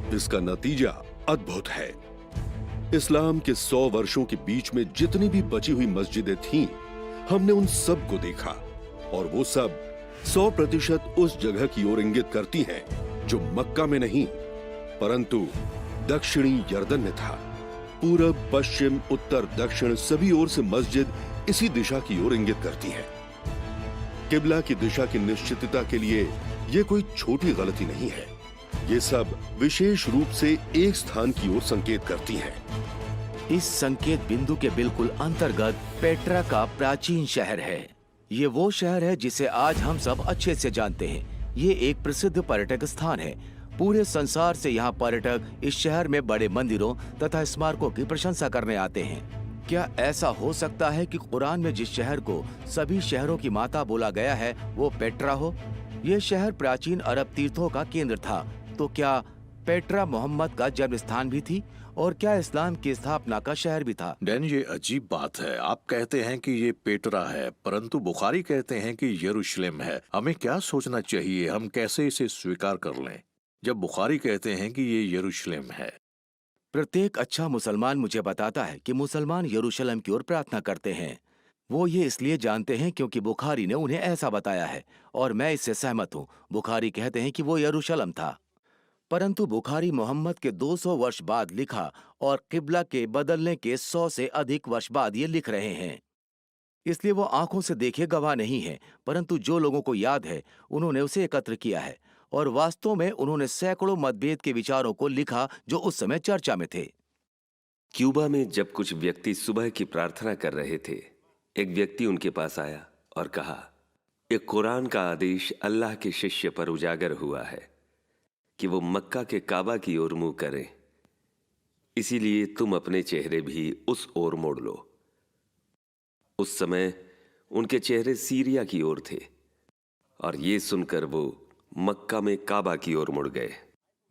इसका नतीजा अद्भुत है। इस्लाम के 100 वर्षों के बीच में जितनी भी बची हुई मस्जिदें थीं, हमने उन सब को देखा और वो सब 100% उस जगह की ओर इंगित करती हैं जो मक्का में नहीं परंतु दक्षिणी यर्दन में था। पूरब, पश्चिम, उत्तर, दक्षिण सभी ओर से मस्जिद इसी दिशा की ओर इंगित करती है। किबला की दिशा की निश्चितता के लिए यह कोई छोटी गलती नहीं है। ये सब विशेष रूप से एक स्थान की ओर संकेत करती हैं। इस संकेत बिंदु के बिल्कुल अंतर्गत पेट्रा का प्राचीन शहर है। ये वो शहर है जिसे आज हम सब अच्छे से जानते हैं। ये एक प्रसिद्ध पर्यटक स्थान है। पूरे संसार से यहाँ पर्यटक इस शहर में बड़े मंदिरों तथा स्मारकों की प्रशंसा करने आते हैं। क्या ऐसा हो सकता है कि कुरान में जिस शहर को सभी शहरों की माता बोला गया है वो पेट्रा हो? ये शहर प्राचीन अरब तीर्थों का केंद्र था। तो क्या पेट्रा मोहम्मद का जन्म स्थान भी थी और क्या इस्लाम की स्थापना का शहर भी था? डैन, ये अजीब बात है। आप कहते हैं कि ये पेट्रा है, परंतु बुखारी कहते हैं कि यरूशलेम है। हमें क्या सोचना चाहिए? हम कैसे इसे स्वीकार कर लें जब बुखारी कहते हैं कि ये यरूशलेम है? प्रत्येक अच्छा मुसलमान मुझे बताता है कि मुसलमान यरूशलेम की ओर प्रार्थना करते हैं। वो ये इसलिए जानते हैं क्योंकि बुखारी ने उन्हें ऐसा बताया है और मैं इससे सहमत हूँ। बुखारी कहते हैं कि वो यरूशलेम था, परंतु बुखारी मोहम्मद के 200 वर्ष बाद लिखा और किबला के बदलने के 100 से अधिक वर्ष बाद ये लिख रहे हैं। इसलिए वो आंखों से देखे गवाह नहीं है, परंतु जो लोगों को याद है उन्होंने उसे एकत्र किया है और वास्तव में उन्होंने सैकड़ों मतभेद के विचारों को लिखा जो उस समय चर्चा में थे। क्यूबा में जब कुछ व्यक्ति सुबह की प्रार्थना कर रहे थे, एक व्यक्ति उनके पास आया और कहा, एक कुरान का आदेश अल्लाह के शिष्य पर उजागर हुआ है कि वो मक्का के काबा की ओर मुंह करें, इसीलिए तुम अपने चेहरे भी उस ओर मोड़ लो। उस समय उनके चेहरे सीरिया की ओर थे और ये सुनकर वो मक्का में काबा की ओर मुड़ गए।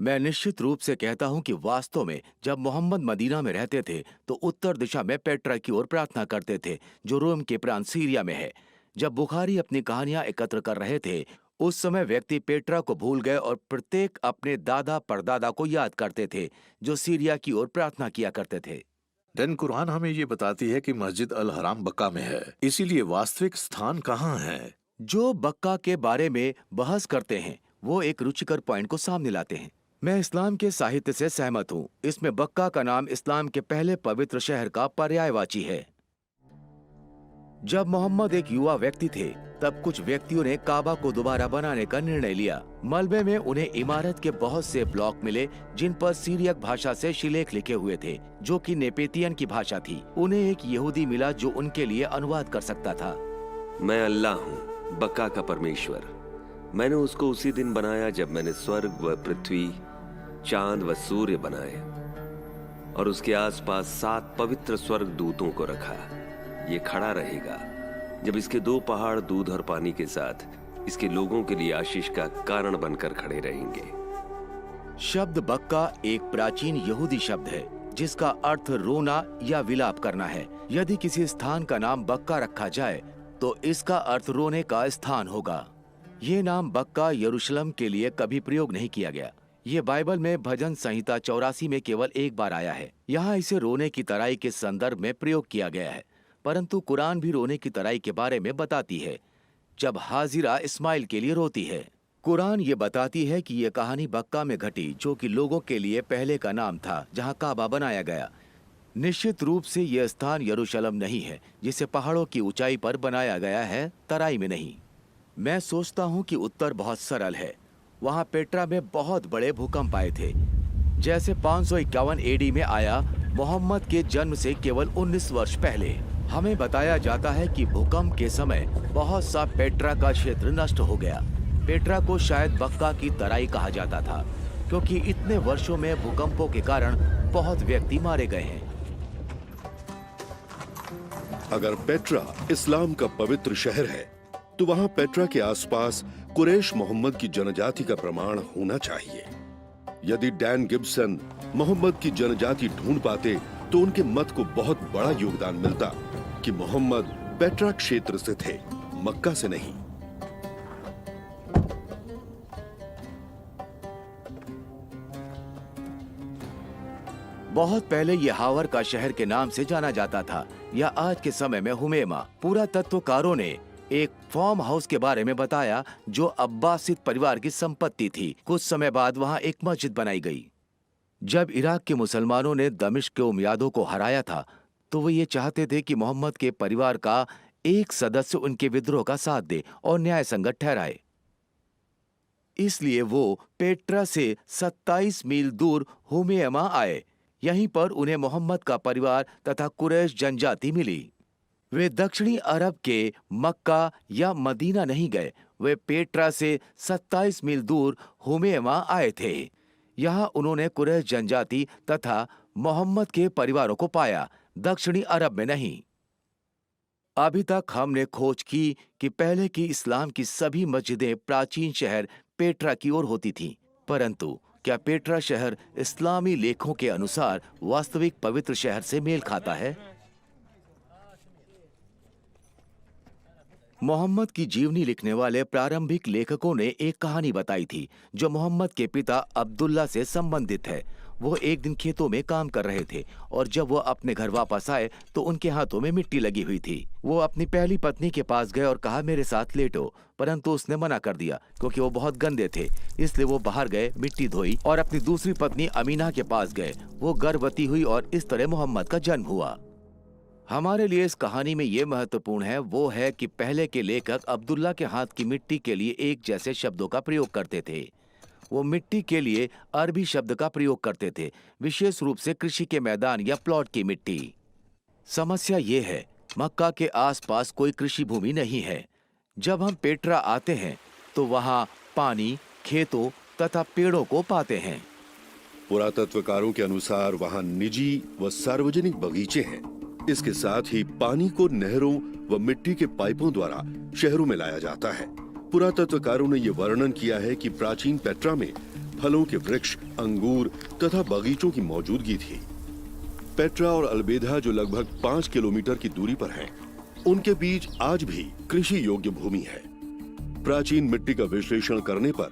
मैं निश्चित रूप से कहता हूं कि वास्तव में जब मोहम्मद मदीना में रहते थे तो उत्तर दिशा में पेट्रा की ओर प्रार्थना करते थे, जो रोम के प्रांत सीरिया में है। जब बुखारी अपनी कहानियां एकत्र कर रहे थे, उस समय व्यक्ति पेट्रा को भूल गए और प्रत्येक अपने दादा परदादा को याद करते थे जो सीरिया की ओर प्रार्थना किया करते थे। डैन, कुरान हमें ये बताती है कि मस्जिद अल हराम बक्का में है, इसीलिए वास्तविक स्थान कहाँ है? जो बक्का के बारे में बहस करते हैं वो एक रुचिकर पॉइंट को सामने लाते हैं। मैं इस्लाम के साहित्य से सहमत हूँ। इसमें बक्का का नाम इस्लाम के पहले पवित्र शहर का पर्यायवाची है। जब मोहम्मद एक युवा व्यक्ति थे तब कुछ व्यक्तियों ने काबा को दोबारा बनाने का निर्णय लिया। मलबे में उन्हें इमारत के बहुत से ब्लॉक मिले जिन पर सीरियक भाषा से शिलेख लिखे हुए थे, जो कि नेपेतियन की भाषा थी। उन्हें एक यहूदी मिला जो उनके लिए अनुवाद कर सकता था। मैं अल्लाह हूँ, बक्का का परमेश्वर। मैंने उसको उसी दिन बनाया जब मैंने स्वर्ग व पृथ्वी, चांद व सूर्य बनाए और उसके आसपास 7 पवित्र स्वर्ग दूतों को रखा। ये खड़ा रहेगा जब इसके 2 पहाड़ दूध और पानी के साथ इसके लोगों के लिए आशीष का कारण बनकर खड़े रहेंगे। शब्द बक्का एक प्राचीन यहूदी शब्द है जिसका अर्थ रोना या विलाप करना है। यदि किसी स्थान का नाम बक्का रखा जाए तो इसका अर्थ रोने का स्थान होगा। ये नाम बक्का यरूशलेम के लिए कभी प्रयोग नहीं किया गया। ये बाइबल में भजन संहिता 84 में केवल एक बार आया है। यहाँ इसे रोने की तराई के संदर्भ में प्रयोग किया गया है, परंतु कुरान भी रोने की तराई के बारे में बताती है जब हाजिरा इस्माइल के लिए रोती है। कुरान ये बताती है कि ये कहानी बक्का में घटी, जो कि लोगों के लिए पहले का नाम था जहाँ काबा बनाया गया। निश्चित रूप से यह स्थान यरूशलेम नहीं है जिसे पहाड़ों की ऊंचाई पर बनाया गया है, तराई में नहीं। मैं सोचता हूँ कि उत्तर बहुत सरल है। वहाँ पेट्रा में बहुत बड़े भूकंप आए थे, जैसे 551 एडी में आया, मोहम्मद के जन्म से केवल 19 वर्ष पहले। हमें बताया जाता है कि भूकंप के समय बहुत सा पेट्रा का क्षेत्र नष्ट हो गया। पेट्रा को शायद बक्का की तराई कहा जाता था। क्योंकि इतने वर्षों में भूकंपों के कारण बहुत व्यक्ति मारे गए हैं। अगर पेट्रा इस्लाम का पवित्र शहर है तो वहां पेट्रा के आसपास कुरैश मोहम्मद की जनजाति का प्रमाण होना चाहिए। यदि डैन गिब्सन मोहम्मद की जनजाति ढूंढ पाते तो उनके मत को बहुत बड़ा योगदान मिलता कि मोहम्मद पेट्रा क्षेत्र से थे, मक्का से नहीं। बहुत पहले यह हावर का शहर के नाम से जाना जाता था, या आज के समय में हुमेमा। पुरातत्वकारों ने एक फार्म हाउस के बारे में बताया जो अब्बासिद परिवार की संपत्ति थी। कुछ समय बाद वहां एक मस्जिद बनाई गई। जब इराक के मुसलमानों ने दमिश्क के उमयादों को हराया था तो वो ये चाहते थे कि मोहम्मद के परिवार का एक सदस्य उनके विद्रोह का साथ दे और न्याय संगत ठहराए। इसलिए वो पेट्रा से 27 मील दूर हुमेमा आए। यहीं पर उन्हें मोहम्मद का परिवार तथा कुरैश जनजाति मिली। वे दक्षिणी अरब के मक्का या मदीना नहीं गए, वे पेट्रा से 27 मील दूर हुमेमा आए थे। यहाँ उन्होंने कुरैश जनजाति तथा मोहम्मद के परिवारों को पाया, दक्षिणी अरब में नहीं। अभी तक हमने खोज की कि पहले की इस्लाम की सभी मस्जिदें प्राचीन शहर पेट्रा की ओर होती थीं, परंतु क्या पेट्रा शहर इस्लामी लेखों के अनुसार वास्तविक पवित्र शहर से मेल खाता है? मोहम्मद की जीवनी लिखने वाले प्रारंभिक लेखकों ने एक कहानी बताई थी जो मोहम्मद के पिता अब्दुल्ला से संबंधित है। वो एक दिन खेतों में काम कर रहे थे और जब वो अपने घर वापस आए तो उनके हाथों में मिट्टी लगी हुई थी। वो अपनी पहली पत्नी के पास गए और कहा, मेरे साथ लेटो, परंतु उसने मना कर दिया क्योंकि वो बहुत गंदे थे। इसलिए वो बाहर गए, मिट्टी धोई और अपनी दूसरी पत्नी अमीना के पास गए। वो गर्भवती हुई और इस तरह मोहम्मद का जन्म हुआ। हमारे लिए इस कहानी में ये महत्वपूर्ण है वो है कि पहले के लेखक अब्दुल्ला के हाथ की मिट्टी के लिए एक जैसे शब्दों का प्रयोग करते थे। वो मिट्टी के लिए अरबी शब्द का प्रयोग करते थे, विशेष रूप से कृषि के मैदान या प्लॉट की मिट्टी। समस्या ये है, मक्का के आसपास कोई कृषि भूमि नहीं है। जब हम पेट्रा आते हैं तो वहाँ पानी, खेतों तथा पेड़ों को पाते हैं। पुरातत्वकारों के अनुसार वहाँ निजी व सार्वजनिक बगीचे हैं। इसके साथ ही पानी को नहरों व मिट्टी के पाइपों द्वारा शहरों में लाया जाता है। पुरातत्वकारों ने यह वर्णन किया है कि प्राचीन पेट्रा में फलों के वृक्ष, अंगूर तथा बगीचों की मौजूदगी थी। पेट्रा और अल्बेदा जो लगभग 5 किलोमीटर की दूरी पर हैं, उनके बीच आज भी कृषि योग्य भूमि है। प्राचीन मिट्टी का विश्लेषण करने पर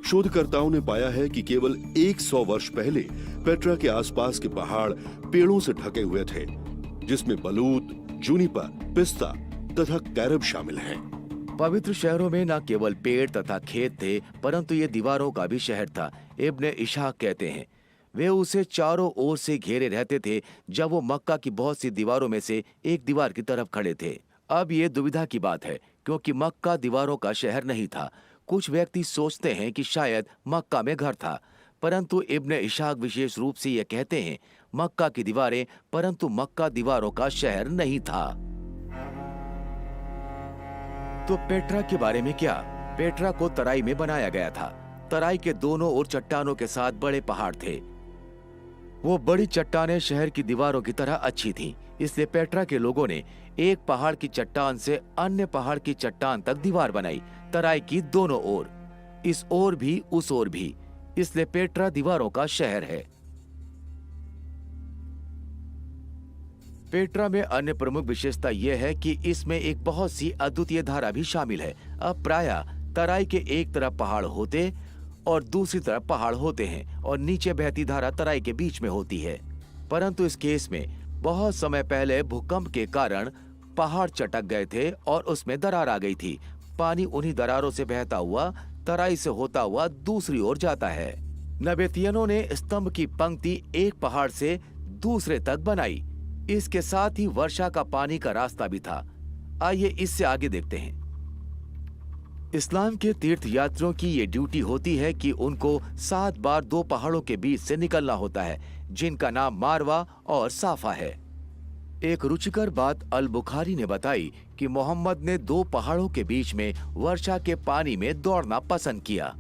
शोधकर्ताओं ने पाया है कि केवल 100 वर्ष पहले पेट्रा के आसपास के पहाड़ पेड़ों से ढके हुए थे, जिसमें बलूत, जूनिपर, पिस्ता तथा कैरब शामिल हैं। पवित्र शहरों में न केवल पेड़ तथा खेत थे, परंतु ये दीवारों का भी शहर था। इब्ने इशाक कहते हैं, वे उसे चारों ओर से घेरे रहते थे जब वो मक्का की बहुत सी दीवारों में से एक दीवार की तरफ खड़े थे। अब ये दुविधा की बात है क्योंकि मक्का दीवारों का शहर नहीं था। कुछ व्यक्ति सोचते हैं कि शायद मक्का में घर था, परंतु इब्ने इशाक विशेष रूप से ये कहते हैं मक्का की दीवारें, परंतु मक्का दीवारों का शहर नहीं था। तो पेट्रा के बारे में क्या? पेट्रा को तराई में बनाया गया था। तराई के दोनों ओर चट्टानों के साथ बड़े पहाड़ थे। वो बड़ी चट्टानें शहर की दीवारों की तरह अच्छी थीं, इसलिए पेट्रा के लोगों ने एक पहाड़ की चट्टान से अन्य पहाड़ की चट्टान तक दीवार बनाई, तराई की दोनों ओर, इस ओर भी उस ओर भी। इसलिए पेट्रा दीवारों का शहर है। पेट्रा में अन्य प्रमुख विशेषता यह है कि इसमें एक बहुत सी अद्वितीय धारा भी शामिल है। अब प्रायः तराई के एक तरफ पहाड़ होते और दूसरी तरफ पहाड़ होते हैं और नीचे बहती धारा तराई के बीच में होती है। परंतु इस केस में बहुत समय पहले भूकंप के कारण पहाड़ चटक गए थे और उसमें दरार आ गई थी। पानी उन्हीं दरारों से बहता हुआ तराई से होता हुआ दूसरी ओर जाता है। नबेतियनों ने स्तंभ की पंक्ति एक पहाड़ से दूसरे तक बनाई। इसके साथ ही वर्षा का पानी का रास्ता भी था। आइए इससे आगे देखते हैं। इस्लाम के तीर्थ यात्रियों की ये ड्यूटी होती है कि उनको 7 बार 2 पहाड़ों के बीच से निकलना होता है, जिनका नाम मारवा और साफा है। एक रुचिकर बात अल बुखारी ने बताई कि मोहम्मद ने 2 पहाड़ों के बीच में वर्षा के पानी में दौड़ना पसंद किया।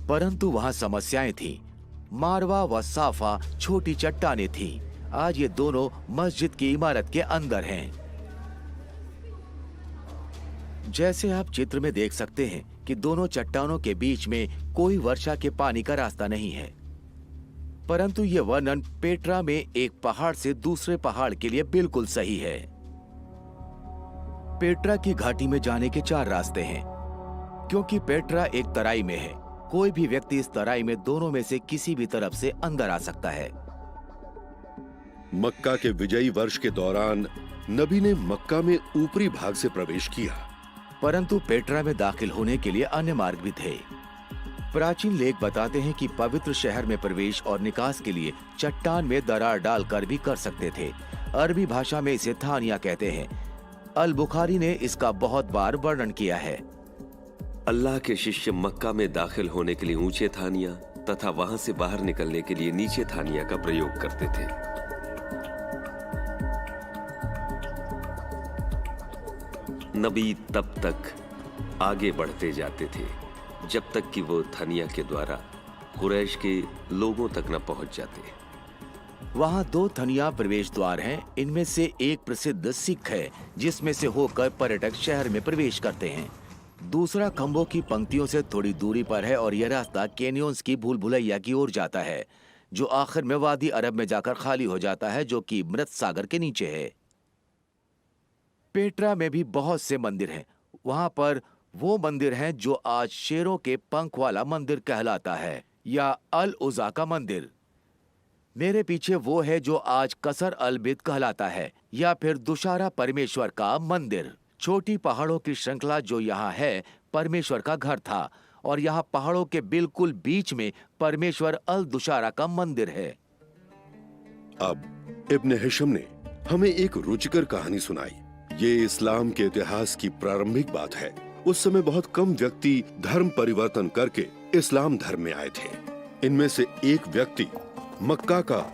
परंतु वहाँ समस्याएं थीं। मारवा व साफा छोटी चट्टानें थीं। आज ये दोनों मस्जिद की इमारत के अंदर हैं। जैसे आप चित्र में देख सकते हैं कि दोनों चट्टानों के बीच में कोई वर्षा के पानी का रास्ता नहीं है। परंतु ये वर्णन पेट्रा में एक पहाड़ से दूसरे पहाड़ के लिए बिल्कुल सही है। पेट्रा की घाटी में जाने के 4 रास्ते हैं, क्योंकि पेट्रा एक तराई में है। कोई भी व्यक्ति इस तराई में दोनों में से किसी भी तरफ से अंदर आ सकता है। मक्का के विजयी वर्ष के दौरान नबी ने मक्का में ऊपरी भाग से प्रवेश किया, परंतु पेट्रा में दाखिल होने के लिए अन्य मार्ग भी थे। प्राचीन लेख बताते हैं कि पवित्र शहर में प्रवेश और निकास के लिए चट्टान में दरार डालकर भी कर सकते थे। अरबी भाषा में इसे थानिया कहते हैं। अल बुखारी ने इसका बहुत बार वर्णन किया है। अल्लाह के शिष्य मक्का में दाखिल होने के लिए ऊंचे थानिया तथा वहां से बाहर निकलने के लिए नीचे थानिया का प्रयोग करते थे। नबी तब तक आगे बढ़ते जाते थे जब तक कि वो थानिया के द्वारा कुरैश के लोगों तक न पहुंच जाते। वहाँ 2 थनिया प्रवेश द्वार हैं। इनमें से एक प्रसिद्ध सिख है, जिसमें से होकर पर्यटक शहर में प्रवेश करते हैं। दूसरा खंभों की पंक्तियों से थोड़ी दूरी पर है और यह रास्ता कैनियंस की भूल भुलैया की ओर जाता है, जो आखिर में वादी अरब में जाकर खाली हो जाता है, जो कि मृत सागर के नीचे है। पेट्रा में भी बहुत से मंदिर हैं। वहाँ पर वो मंदिर हैं जो आज शेरों के पंख वाला मंदिर कहलाता है, या अल उज़ा का मंदिर। मेरे पीछे वो है जो आज कसर अल बिद कहलाता है, या फिर दुशारा परमेश्वर का मंदिर। छोटी पहाड़ों की श्रृंखला जो यहाँ है परमेश्वर का घर था, और यहाँ पहाड़ों के बिल्कुल बीच में परमेश्वर अल दुशारा का मंदिर है। अब इब्न हिशम ने हमें एक रुचिकर कहानी सुनाई। ये इस्लाम के इतिहास की प्रारंभिक बात है। उस समय बहुत कम व्यक्ति धर्म परिवर्तन करके इस्लाम धर्म में आए थे। इनमें से एक व्यक्ति मक्का का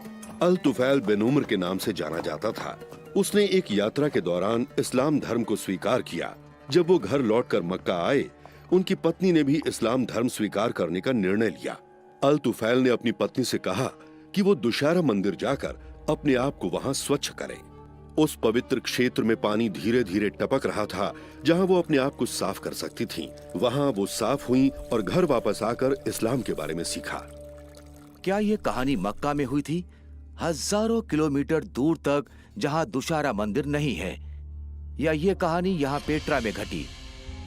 अल तुफैल बिन उम्र के नाम से जाना जाता था। उसने एक यात्रा के दौरान इस्लाम धर्म को स्वीकार किया। जब वो घर लौटकर मक्का आए, उनकी पत्नी ने भी इस्लाम धर्म स्वीकार करने का निर्णय लिया। अल तुफैल ने अपनी पत्नी से कहा कि वो दुशारा मंदिर जाकर अपने आप को वहां स्वच्छ करें। उस पवित्र क्षेत्र में पानी धीरे धीरे टपक रहा था, जहां वो अपने आप को साफ कर सकती थीं। वहां वो साफ हुई और घर वापस आकर इस्लाम के बारे में सीखा। क्या ये कहानी मक्का में हुई थी? हजारों किलोमीटर दूर तक, जहां दुशारा मंदिर नहीं है? या ये कहानी यहाँ पेट्रा में घटी?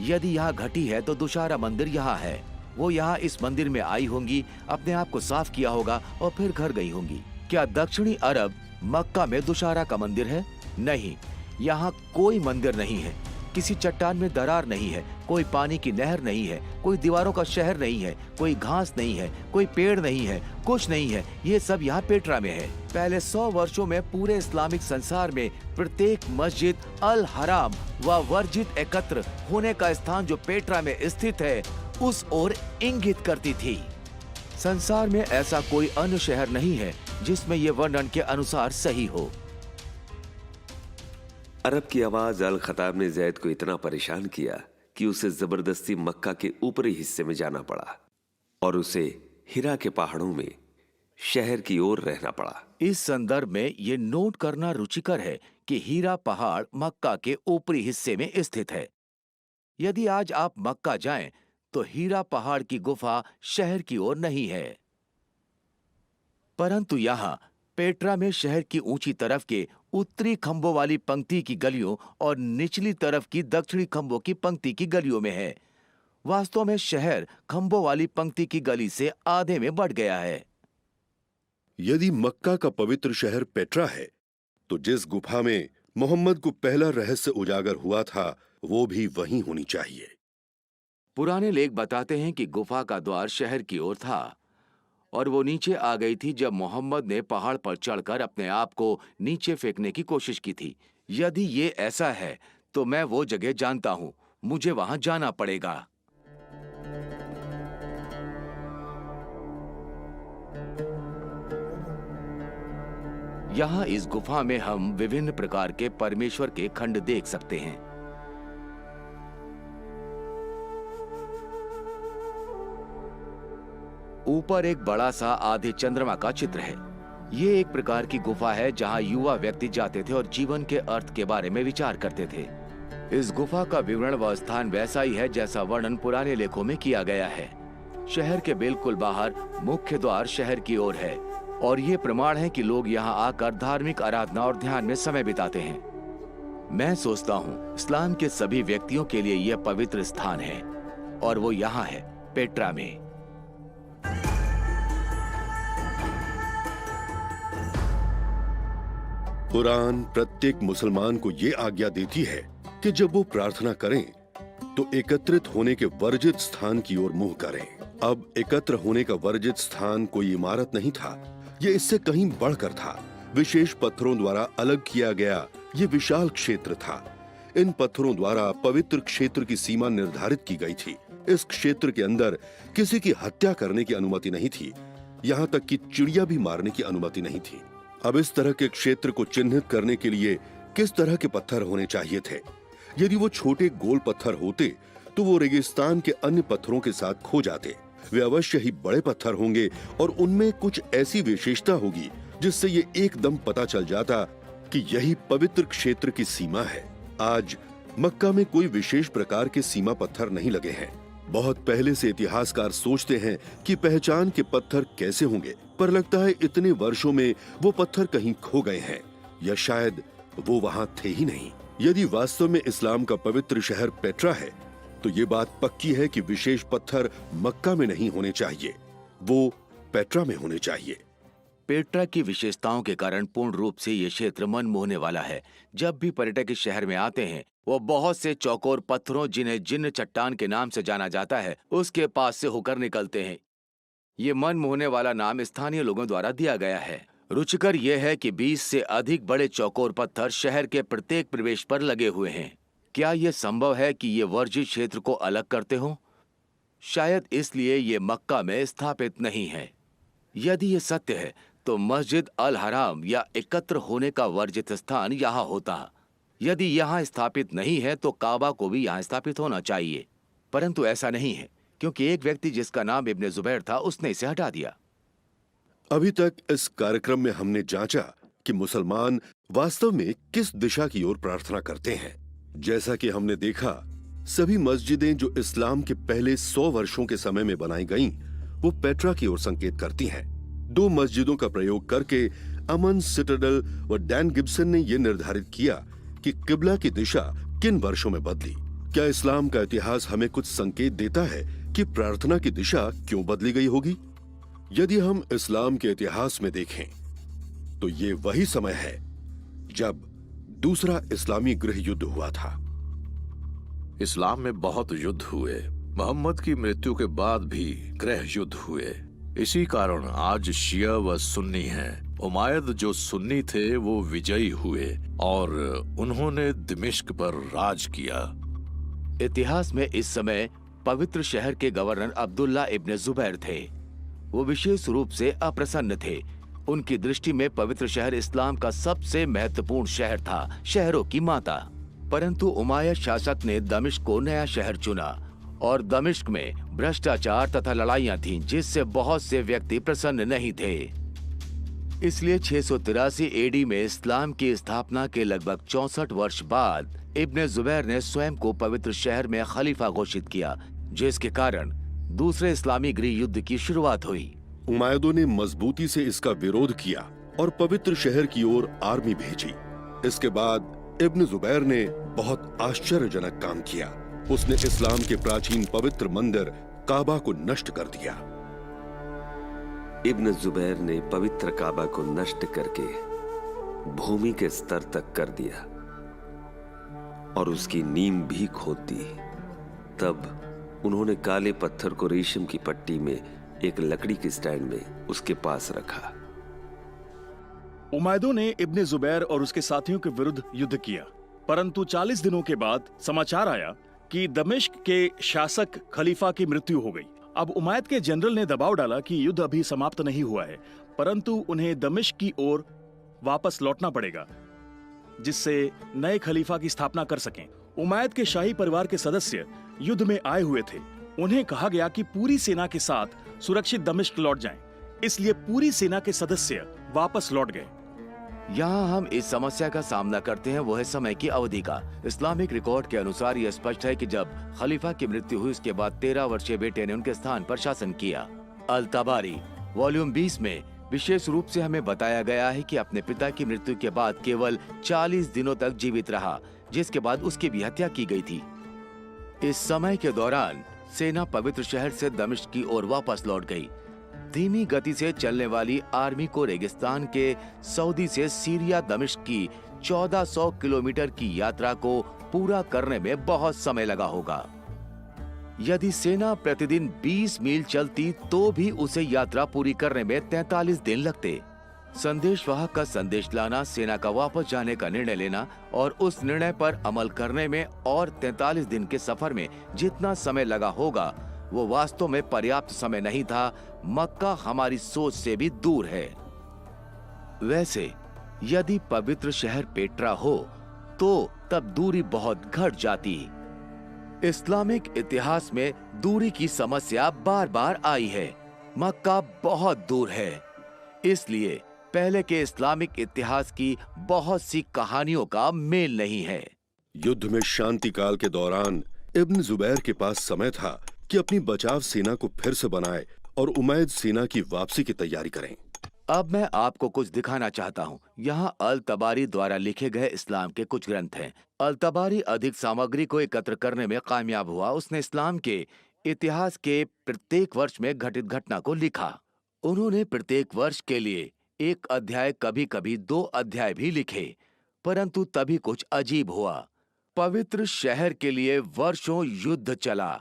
यदि यहाँ घटी है तो दुशारा मंदिर यहाँ है। वो यहाँ इस मंदिर में आई होंगी, अपने आप को साफ किया होगा और फिर घर गई होंगी। क्या दक्षिणी अरब मक्का में दुशारा का मंदिर है? नहीं, यहाँ कोई मंदिर नहीं है। किसी चट्टान में दरार नहीं है, कोई पानी की नहर नहीं है, कोई दीवारों का शहर नहीं है, कोई घास नहीं है, कोई पेड़ नहीं है, कुछ नहीं है। ये सब यहाँ पेट्रा में है। पहले 100 वर्षों में पूरे इस्लामिक संसार में प्रत्येक मस्जिद अल हराम व वर्जित एकत्र होने का स्थान जो पेट्रा में स्थित है, उस ओर इंगित करती थी। संसार में ऐसा कोई अन्य शहर नहीं है जिसमें ये वर्णन के अनुसार सही हो। अरब की आवाज अल खताब ने जैद को इतना परेशान किया कि उसे जबरदस्ती मक्का के ऊपरी हिस्से में जाना पड़ा और उसे हिरा के पहाड़ों में शहर की ओर रहना पड़ा। इस संदर्भ में ये नोट करना रुचिकर है कि हीरा पहाड़ मक्का के ऊपरी हिस्से में स्थित है। यदि आज आप मक्का जाएं तो हीरा पहाड़ की गुफा शहर की ओर नहीं है, परंतु यहाँ पेट्रा में शहर की ऊंची तरफ के उत्तरी खंभों वाली पंक्ति की गलियों और निचली तरफ की दक्षिणी खंभों की पंक्ति की गलियों में है। वास्तव में शहर खंभों वाली पंक्ति की गली से आधे में बढ़ गया है। यदि मक्का का पवित्र शहर पेट्रा है, तो जिस गुफा में मोहम्मद को पहला रहस्य उजागर हुआ था, वो भी वहीं होनी चाहिए। पुराने लेख बताते हैं कि गुफा का द्वार शहर की ओर था और वो नीचे आ गई थी जब मोहम्मद ने पहाड़ पर चढ़कर अपने आप को नीचे फेंकने की कोशिश की थी। यदि ये ऐसा है तो मैं वो जगह जानता हूं, मुझे वहां जाना पड़ेगा। यहाँ इस गुफा में हम विभिन्न प्रकार के परमेश्वर के खंड देख सकते हैं। ऊपर एक बड़ा सा आधे चंद्रमा का चित्र है। ये एक प्रकार की गुफा है जहाँ युवा व्यक्ति जाते थे और जीवन के अर्थ के बारे में विचार करते थे। इस गुफा का विवरण व स्थान वैसा ही है जैसा वर्णन पुराने लेखों में किया गया है। शहर के बिल्कुल बाहर मुख्य द्वार शहर की ओर है और ये प्रमाण है कि लोग यहाँ आकर धार्मिक आराधना और ध्यान में समय बिताते हैं। मैं सोचता हूँ इस्लाम के सभी व्यक्तियों के लिए यह पवित्र स्थान है और वो यहाँ है, पेट्रा में। कुरान प्रत्येक मुसलमान को ये आज्ञा देती है कि जब वो प्रार्थना करें तो एकत्रित होने के वर्जित स्थान की ओर मुंह करें। अब एकत्र होने का वर्जित स्थान कोई इमारत नहीं था, ये इससे कहीं बढ़कर था। विशेष पत्थरों द्वारा अलग किया गया ये विशाल क्षेत्र था। इन पत्थरों द्वारा पवित्र क्षेत्र की सीमा निर्धारित की गई थी। इस क्षेत्र के अंदर किसी की हत्या करने की अनुमति नहीं थी, यहाँ तक कि चिड़िया भी मारने की अनुमति नहीं थी। अब इस तरह के क्षेत्र को चिन्हित करने के लिए किस तरह के पत्थर होने चाहिए थे? यदि वो छोटे गोल पत्थर होते तो वो रेगिस्तान के अन्य पत्थरों के साथ खो जाते। वे अवश्य ही बड़े पत्थर होंगे और उनमें कुछ ऐसी विशेषता होगी जिससे ये एकदम पता चल जाता कि यही पवित्र क्षेत्र की सीमा है। आज मक्का में कोई विशेष प्रकार के सीमा पत्थर नहीं लगे हैं। बहुत पहले से इतिहासकार सोचते हैं कि पहचान के पत्थर कैसे होंगे, पर लगता है इतने वर्षों में वो पत्थर कहीं खो गए हैं या शायद वो वहां थे ही नहीं। यदि वास्तव में इस्लाम का पवित्र शहर पेट्रा है तो ये बात पक्की है कि विशेष पत्थर मक्का में नहीं होने चाहिए, वो पेट्रा में होने चाहिए। पेट्रा की विशेषताओं के कारण पूर्ण रूप से ये क्षेत्र मन मोहने वाला है। जब भी पर्यटक इस शहर में आते हैं वो बहुत से चौकोर पत्थरों, जिन्हें जिन्न चट्टान के नाम से जाना जाता है, उसके पास से होकर निकलते हैं। ये मन मोहने वाला नाम स्थानीय लोगों द्वारा दिया गया है। रुचिकर यह है कि 20 से अधिक बड़े चौकोर पत्थर शहर के प्रत्येक प्रवेश पर लगे हुए हैं। क्या यह संभव है कि ये वर्जित क्षेत्र को अलग करते हों? शायद इसलिए ये मक्का में स्थापित नहीं है। यदि ये सत्य है तो मस्जिद अल हराम या एकत्र होने का वर्जित स्थान यहाँ होता। यदि यहाँ स्थापित नहीं है तो काबा को भी यहाँ स्थापित होना चाहिए, परंतु ऐसा नहीं है क्योंकि एक व्यक्ति जिसका नाम इब्ने जुबैर था उसने इसे हटा दिया। अभी तक इस कार्यक्रम में हमने जांचा कि मुसलमान वास्तव में किस दिशा की ओर प्रार्थना करते हैं। जैसा कि हमने देखा, सभी मस्जिदें जो इस्लाम के पहले 100 वर्षों के समय में बनाई गईं, वो पेट्रा की ओर संकेत करती हैं। 2 मस्जिदों का प्रयोग करके अमन सिटाडेल व डैन गिब्सन ने यह निर्धारित किया कि किबला की दिशा किन वर्षों में बदली। क्या इस्लाम का इतिहास हमें कुछ संकेत देता है कि प्रार्थना की दिशा क्यों बदली गई होगी? यदि हम इस्लाम के इतिहास में देखें तो ये वही समय है जब दूसरा इस्लामी गृह युद्ध हुआ था। इस्लाम में बहुत युद्ध हुए। मोहम्मद की मृत्यु के बाद भी गृह युद्ध हुए। इसी कारण आज शिया व सुन्नी हैं। उमायद जो सुन्नी थे वो विजयी हुए और उन्होंने दिमिश्क पर राज किया। इतिहास में इस समय पवित्र शहर के गवर्नर अब्दुल्ला इब्ने जुबैर थे। वो विशेष रूप से अप्रसन्न थे। उनकी दृष्टि में पवित्र शहर इस्लाम का सबसे महत्वपूर्ण शहर था, शहरों की माता। परंतु उमायद शासक ने दमिश्क को नया शहर चुना और दमिश्क में भ्रष्टाचार तथा लड़ाइयां थीं, जिससे बहुत से व्यक्ति प्रसन्न नहीं थे। इसलिए 683 एडी में इस्लाम की स्थापना के लगभग 64 वर्ष बाद इब्ने जुबैर ने स्वयं को पवित्र शहर में खलीफा घोषित किया, जिसके कारण दूसरे इस्लामी गृह युद्ध की शुरुआत हुई। उमायदों ने मजबूती से इसका विरोध किया और पवित्र शहर की ओर आर्मी भेजी। इसके बाद इब्न जुबैर ने बहुत आश्चर्यजनक काम किया। उसने इस्लाम के प्राचीन पवित्र मंदिर काबा को नष्ट कर दिया। इब्न जुबैर ने पवित्र काबा को नष्ट करके भूमि के स्तर तक कर दिया और उसकी नींव भी खोद दी। तब उन्होंने काले पत्थर को रेशम की पट्टी में एक लकड़ी के स्टैंड में उसके पास रखा। उमायदों ने इब्ने जुबैर और उसके साथियों के विरुद्ध युद्ध किया, परंतु 40 दिनों के बाद समाचार आया कि दमिश्क के शासक खलीफा की मृत्यु हो गई। अब उमायद के जनरल ने दबाव डाला कि युद्ध अभी समाप्त नहीं हुआ है, परंतु उन्हें दमिश्क की ओर वापस लौटना पड़ेगा, जिससे नए खलीफा की स्थापना कर सकें। उमायद के शाही परिवार के सदस्य युद्ध में आए हुए थे उन्हें कहा गया कि पूरी सेना के साथ सुरक्षित दमिश्क लौट जाएं। इसलिए पूरी सेना के सदस्य वापस लौट गए। यहाँ हम इस समस्या का सामना करते हैं, वो है समय की अवधि का। इस्लामिक रिकॉर्ड के अनुसार यह स्पष्ट है कि जब खलीफा की मृत्यु हुई उसके बाद 13 वर्षीय बेटे ने उनके स्थान पर शासन किया। अल तबारी वॉल्यूम 20 में विशेष रूप से हमें बताया गया है कि अपने पिता की मृत्यु के बाद केवल 40 दिनों तक जीवित रहा, जिसके बाद उसकी भी हत्या की गई थी। इस समय के दौरान सेना पवित्र शहर से दमिश्क की ओर वापस लौट गई। धीमी गति से चलने वाली आर्मी को रेगिस्तान के सऊदी से सीरिया दमिश्क की 1400 किलोमीटर की यात्रा को पूरा करने में बहुत समय लगा होगा। यदि सेना प्रतिदिन 20 मील चलती तो भी उसे यात्रा पूरी करने में 43 दिन लगते। संदेशवाहक का संदेश लाना, सेना का वापस जाने का निर्णय लेना और उस निर्णय पर अमल करने में और 43 दिन के सफर में जितना समय लगा होगा वो वास्तव में पर्याप्त समय नहीं था। मक्का हमारी सोच से भी दूर है। वैसे यदि पवित्र शहर पेट्रा हो तो तब दूरी बहुत घट जाती। इस्लामिक इतिहास में दूरी की समस्या बार बार आई है। मक्का बहुत दूर है, इसलिए पहले के इस्लामिक इतिहास की बहुत सी कहानियों का मेल नहीं है। युद्ध में शांति काल के दौरान इब्न जुबैर के पास समय था कि अपनी बचाव सेना को फिर से बनाए और उमैद सेना की वापसी की तैयारी करें। अब मैं आपको कुछ दिखाना चाहता हूँ। यहाँ अल तबारी द्वारा लिखे गए इस्लाम के कुछ ग्रंथ हैं। अल तबारी अधिक सामग्री को एकत्र करने में कामयाब हुआ। उसने इस्लाम के इतिहास के प्रत्येक वर्ष में घटित घटना को लिखा। उन्होंने प्रत्येक वर्ष के लिए एक अध्याय, कभी कभी 2 अध्याय भी लिखे, परंतु तभी कुछ अजीब हुआ। पवित्र शहर के लिए वर्षों युद्ध चला,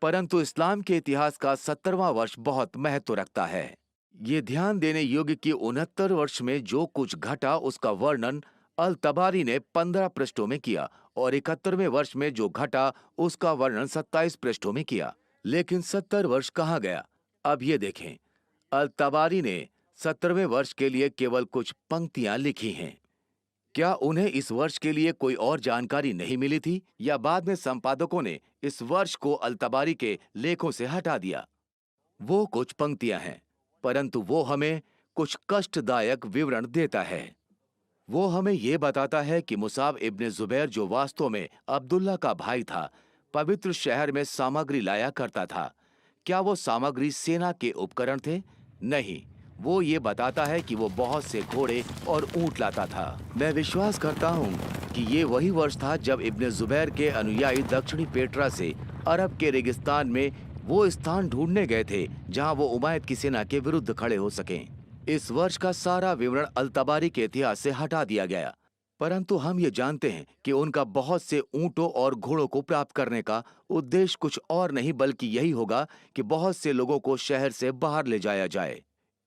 परंतु इस्लाम के इतिहास का 70वां वर्ष बहुत महत्व रखता है। ये ध्यान देने योग्य कि 69 वर्ष में जो कुछ घटा उसका वर्णन अल तबारी ने 15 पृष्ठों में किया और 71वें वर्ष में जो घटा उसका वर्णन 27 पृष्ठों में किया। लेकिन 70 वर्ष कहाँ गया? अब ये देखें, अल तबारी ने 70वें वर्ष के लिए केवल कुछ पंक्तियां लिखी हैं। क्या उन्हें इस वर्ष के लिए कोई और जानकारी नहीं मिली थी, या बाद में संपादकों ने इस वर्ष को अल तबारी के लेखों से हटा दिया? वो कुछ पंक्तियां हैं, परंतु वो हमें कुछ कष्टदायक विवरण देता है। वो हमें ये बताता है कि मुसाब इब्ने जुबैर, जो वास्तव में अब्दुल्ला का भाई था, पवित्र शहर में सामग्री लाया करता था। क्या वो सामग्री सेना के उपकरण थे? नहीं, वो ये बताता है कि वो बहुत से घोड़े और ऊंट लाता था। मैं विश्वास करता हूँ कि ये वही वर्ष था जब इब्ने जुबैर के अनुयायी दक्षिणी पेट्रा से अरब के रेगिस्तान में वो स्थान ढूंढने गए थे जहाँ वो उमैद की सेना के विरुद्ध खड़े हो सकें। इस वर्ष का सारा विवरण अल तबारी के इतिहास से हटा दिया गया, परंतु हम ये जानते हैं कि उनका बहुत से ऊंटों और घोड़ों को प्राप्त करने का उद्देश्य कुछ और नहीं बल्कि यही होगा कि बहुत से लोगों को शहर से बाहर ले जाया जाए।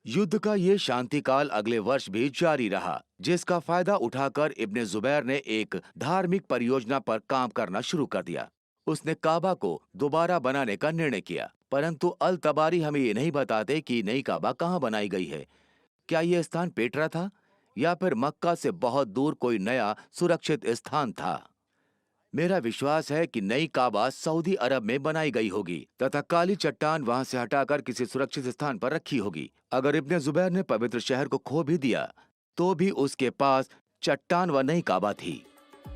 युद्ध का ये शांति काल अगले वर्ष भी जारी रहा, जिसका फायदा उठाकर इब्ने जुबैर ने एक धार्मिक परियोजना पर काम करना शुरू कर दिया। उसने काबा को दोबारा बनाने का निर्णय किया, परंतु अल तबारी हमें ये नहीं बताते कि नई काबा कहाँ बनाई गई है। क्या यह स्थान पेट्रा था या फिर मक्का से बहुत दूर कोई नया सुरक्षित स्थान था? मेरा विश्वास है कि नई काबा सऊदी अरब में बनाई गई होगी तथा काली चट्टान वहां से हटाकर किसी सुरक्षित स्थान पर रखी होगी। अगर इब्ने जुबैर ने पवित्र शहर को खो भी दिया तो भी उसके पास चट्टान व नई काबा थी।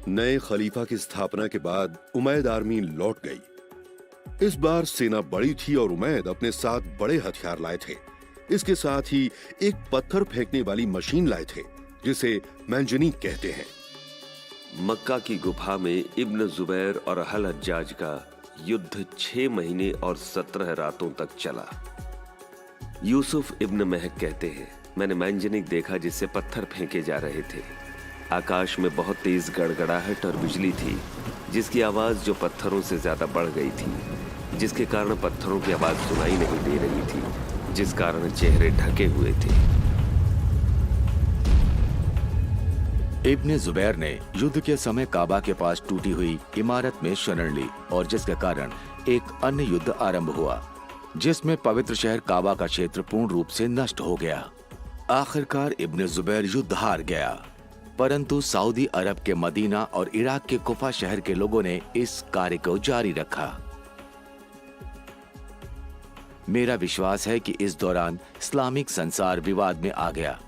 नए खलीफा की स्थापना के बाद उमैद आर्मी लौट गई। इस बार सेना बड़ी थी और उमैद अपने साथ बड़े हथियार लाए थे। इसके साथ ही एक पत्थर फेंकने वाली मशीन लाए थे जिसे मैंजनीक कहते हैं। मक्का की गुफा में इब्न जुबैर और हल हज्जाज का युद्ध 6 महीने और 17 रातों तक चला। यूसुफ इब्न महक कहते हैं, मैंने मैंजनीक देखा जिससे पत्थर फेंके जा रहे थे। आकाश में बहुत तेज गड़गड़ाहट और बिजली थी जिसकी आवाज जो पत्थरों से ज्यादा बढ़ गई थी, जिसके कारण पत्थरों की आवाज सुनाई नहीं दे रही थी, जिस कारण चेहरे ढके हुए थे। इब्ने जुबैर ने युद्ध के समय काबा के पास टूटी हुई इमारत में शरण ली और जिसके कारण एक अन्य युद्ध आरंभ हुआ जिसमें पवित्र शहर काबा का क्षेत्र पूर्ण रूप से नष्ट हो गया। आखिरकार इब्ने जुबैर युद्ध हार गया, परंतु सऊदी अरब के मदीना और इराक के कुफा शहर के लोगों ने इस कार्य को जारी रखा। मेरा विश्वास है कि इस दौरान इस्लामिक संसार विवाद में आ गया।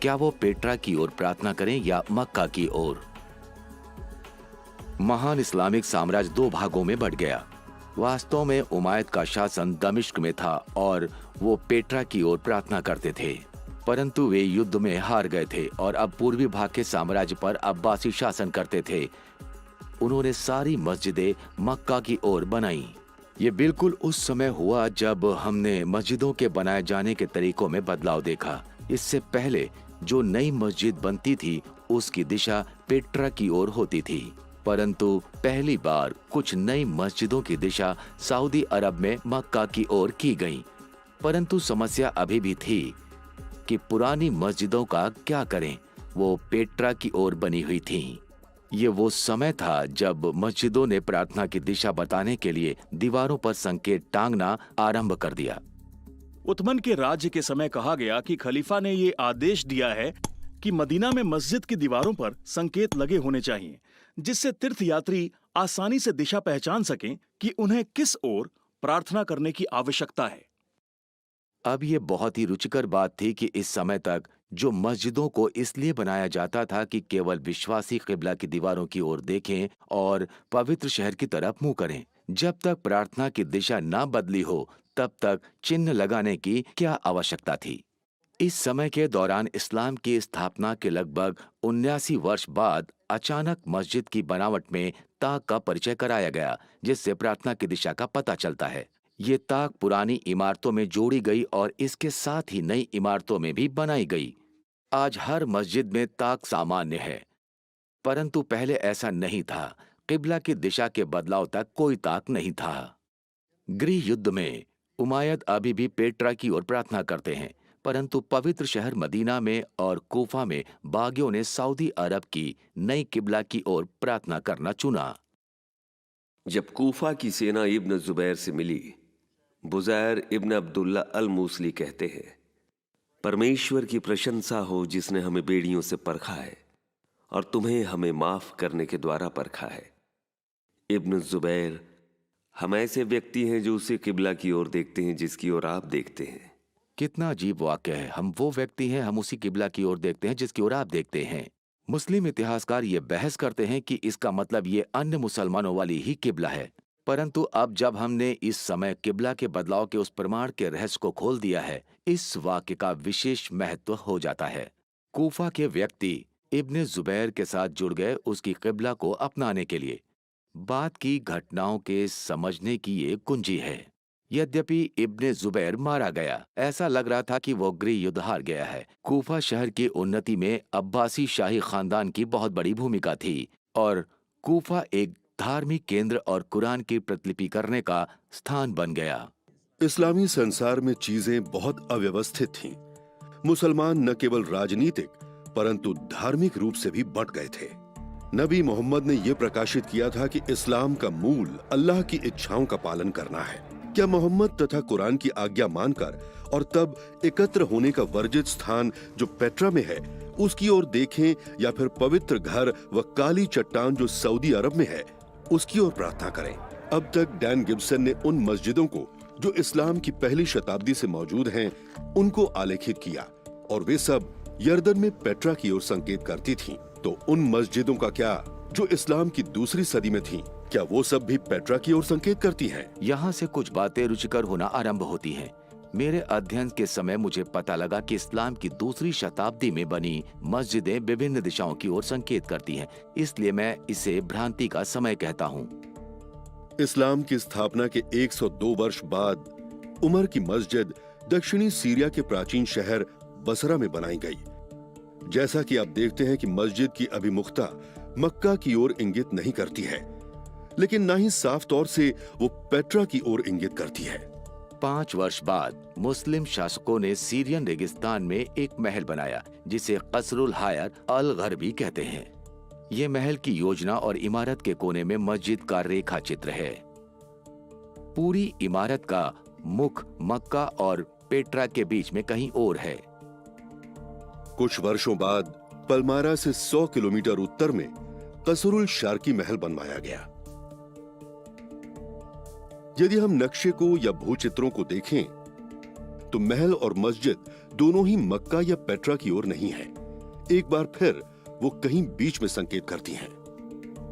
क्या वो पेट्रा की ओर प्रार्थना करें या मक्का की ओर? महान इस्लामिक साम्राज्य दो भागों में बंट गया। वास्तव में उमायद का शासन दमिश्क में था और वो पेट्रा की ओर प्रार्थना करते थे, परंतु वे युद्ध में हार गए थे और अब पूर्वी भाग के साम्राज्य पर अब्बासी शासन करते थे। उन्होंने सारी मस्जिदें मक्का की ओर बनाई। ये बिल्कुल उस समय हुआ जब हमने मस्जिदों के बनाए जाने के तरीकों में बदलाव देखा। इससे पहले जो नई मस्जिद बनती थी उसकी दिशा पेट्रा की ओर होती थी, परंतु पहली बार कुछ नई मस्जिदों की दिशा सऊदी अरब में मक्का की ओर की गई। परंतु समस्या अभी भी थी कि पुरानी मस्जिदों का क्या करें, वो पेट्रा की ओर बनी हुई थीं। ये वो समय था जब मस्जिदों ने प्रार्थना की दिशा बताने के लिए दीवारों पर संकेत टांगना आरंभ कर दिया। उथमन के राज्य के समय कहा गया कि खलीफा ने ये आदेश दिया है कि मदीना में मस्जिद की दीवारों पर संकेत लगे होने चाहिए, जिससे तीर्थयात्री आसानी से दिशा पहचान सकें कि उन्हें किस ओर प्रार्थना करने की आवश्यकता है। अब ये बहुत ही रुचिकर बात थी कि इस समय तक जो मस्जिदों को इसलिए बनाया जाता था कि केवल विश्वासी किबला की दीवारों की ओर देखें और पवित्र शहर की तरफ मुंह करें, जब तक प्रार्थना की दिशा ना बदली हो तब तक चिन्ह लगाने की क्या आवश्यकता थी। इस समय के दौरान इस्लाम की स्थापना के लगभग 79 वर्ष बाद अचानक मस्जिद की बनावट में ताक का परिचय कराया गया, जिससे प्रार्थना की दिशा का पता चलता है। ये ताक पुरानी इमारतों में जोड़ी गई और इसके साथ ही नई इमारतों में भी बनाई गई। आज हर मस्जिद में ताक सामान्य है, परंतु पहले ऐसा नहीं था। किबला की दिशा के बदलाव तक कोई ताक नहीं था। गृह युद्ध में उमायद अभी भी पेट्रा की ओर प्रार्थना करते हैं, परंतु पवित्र शहर मदीना में और कूफा में बागियों ने सऊदी अरब की नई किबला की ओर प्रार्थना करना चुना। जब कूफा की सेना इब्न जुबैर से मिली, बुजैर इब्न अब्दुल्ला अल मूसली कहते हैं, परमेश्वर की प्रशंसा हो जिसने हमें बेड़ियों से परखा है और तुम्हें हमें माफ करने के द्वारा परखा है। इब्न जुबैर, हम ऐसे व्यक्ति हैं जो उसे किबला की ओर देखते हैं जिसकी ओर आप देखते हैं। कितना अजीब वाक्य है। हम वो व्यक्ति हैं, हम उसी किबला की ओर देखते हैं जिसकी ओर आप देखते हैं। मुस्लिम इतिहासकार ये बहस करते हैं कि इसका मतलब ये अन्य मुसलमानों वाली ही किबला है, परंतु अब जब हमने इस समय किबला के बदलाव के उस प्रमाण के रहस्य को खोल दिया है, इस वाक्य का विशेष महत्व हो जाता है। कूफा के व्यक्ति इब्ने जुबैर के साथ जुड़ गए उसकी किबला को अपनाने के लिए। बात की घटनाओं के समझने की ये कुंजी है। यद्यपि इब्ने जुबैर मारा गया, ऐसा लग रहा था कि वो गृह युद्ध हार गया है। कूफा शहर की उन्नति में अब्बासी शाही खानदान की बहुत बड़ी भूमिका थी और कूफा एक धार्मिक केंद्र और कुरान की प्रतिलिपि करने का स्थान बन गया। इस्लामी संसार में चीजें बहुत अव्यवस्थित थीं। मुसलमान न केवल राजनीतिक परंतु धार्मिक रूप से भी बंट गए थे। नबी मोहम्मद ने यह प्रकाशित किया था कि इस्लाम का मूल अल्लाह की इच्छाओं का पालन करना है। क्या मोहम्मद तथा कुरान की आज्ञा मानकर और तब एकत्र होने का वर्जित स्थान जो पेट्रा में है उसकी ओर देखें, या फिर पवित्र घर व काली चट्टान जो सऊदी अरब में है उसकी ओर प्रार्थना करें? अब तक डैन गिब्सन ने उन मस्जिदों को जो इस्लाम की पहली शताब्दी से मौजूद हैं उनको आलेखित किया और वे सब यर्दन में पेट्रा की ओर संकेत करती थीं। तो उन मस्जिदों का क्या जो इस्लाम की दूसरी सदी में थीं, क्या वो सब भी पेट्रा की ओर संकेत करती हैं? यहाँ से कुछ बातें रुचिकर होना आरंभ होती हैं। मेरे अध्ययन के समय मुझे पता लगा कि इस्लाम की दूसरी शताब्दी में बनी मस्जिदें विभिन्न दिशाओं की ओर संकेत करती हैं, इसलिए मैं इसे भ्रांति का समय कहता हूँ। इस्लाम की स्थापना के 102 वर्ष बाद उमर की मस्जिद दक्षिणी सीरिया के प्राचीन शहर बसरा में बनाई गई। जैसा कि आप देखते हैं कि मस्जिद की अभिमुखता मक्का की ओर इंगित नहीं करती है, लेकिन ना ही साफ तौर से वो पेट्रा की ओर इंगित करती है। 5 वर्ष बाद मुस्लिम शासकों ने सीरियन रेगिस्तान में एक महल बनाया जिसे कसरुल हायर अल गरबी कहते हैं। ये महल की योजना और इमारत के कोने में मस्जिद का रेखा चित्र है। पूरी इमारत का मुख मक्का और पेट्रा के बीच में कहीं और है। कुछ वर्षों बाद पलमारा से 100 किलोमीटर उत्तर में कसरुल शार्की महल बनवाया गया। यदि हम नक्शे को या भूचित्रों को देखें तो महल और मस्जिद दोनों ही मक्का या पेट्रा की ओर नहीं है। एक बार फिर वो कहीं बीच में संकेत करती हैं।